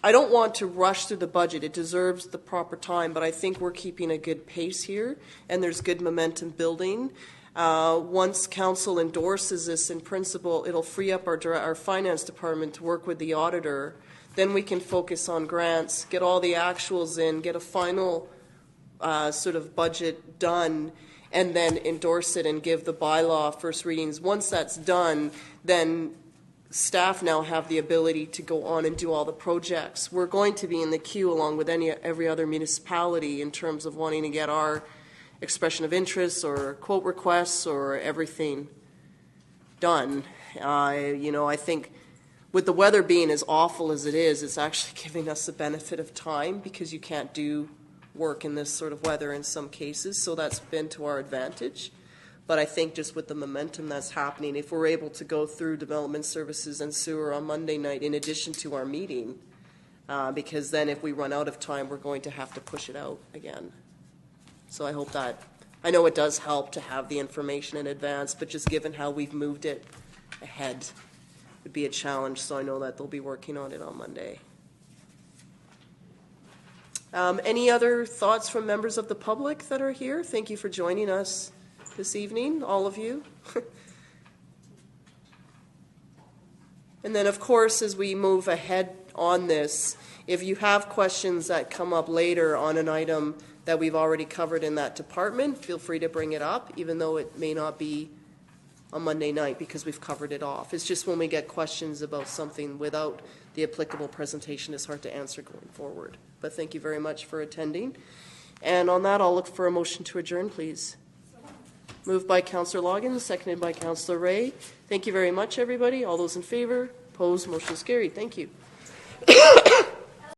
I don't want to rush through the budget. It deserves the proper time, but I think we're keeping a good pace here, and there's good momentum building. Once council endorses this in principle, it'll free up our finance department to work with the auditor. Then we can focus on grants, get all the actuals in, get a final sort of budget done, and then endorse it and give the bylaw first readings. Once that's done, then staff now have the ability to go on and do all the projects. We're going to be in the queue along with every other municipality in terms of wanting to get our expression of interest or quote requests or everything done. I think with the weather being as awful as it is, it's actually giving us the benefit of time because you can't do work in this sort of weather in some cases, so that's been to our advantage. But I think just with the momentum that's happening, if we're able to go through development services and sewer on Monday night in addition to our meeting, because then if we run out of time, we're going to have to push it out again. So I hope that, I know it does help to have the information in advance, but just given how we've moved it ahead, would be a challenge, so I know that they'll be working on it on Monday. Any other thoughts from members of the public that are here? Thank you for joining us this evening, all of you. And then, of course, as we move ahead on this, if you have questions that come up later on an item that we've already covered in that department, feel free to bring it up, even though it may not be on Monday night because we've covered it off. It's just when we get questions about something without the applicable presentation, it's hard to answer going forward. But thank you very much for attending. And on that, I'll look for a motion to adjourn, please. Moved by Councillor Logan, seconded by Councillor Ray. Thank you very much, everybody. All those in favor? Opposed? Motion is carried. Thank you.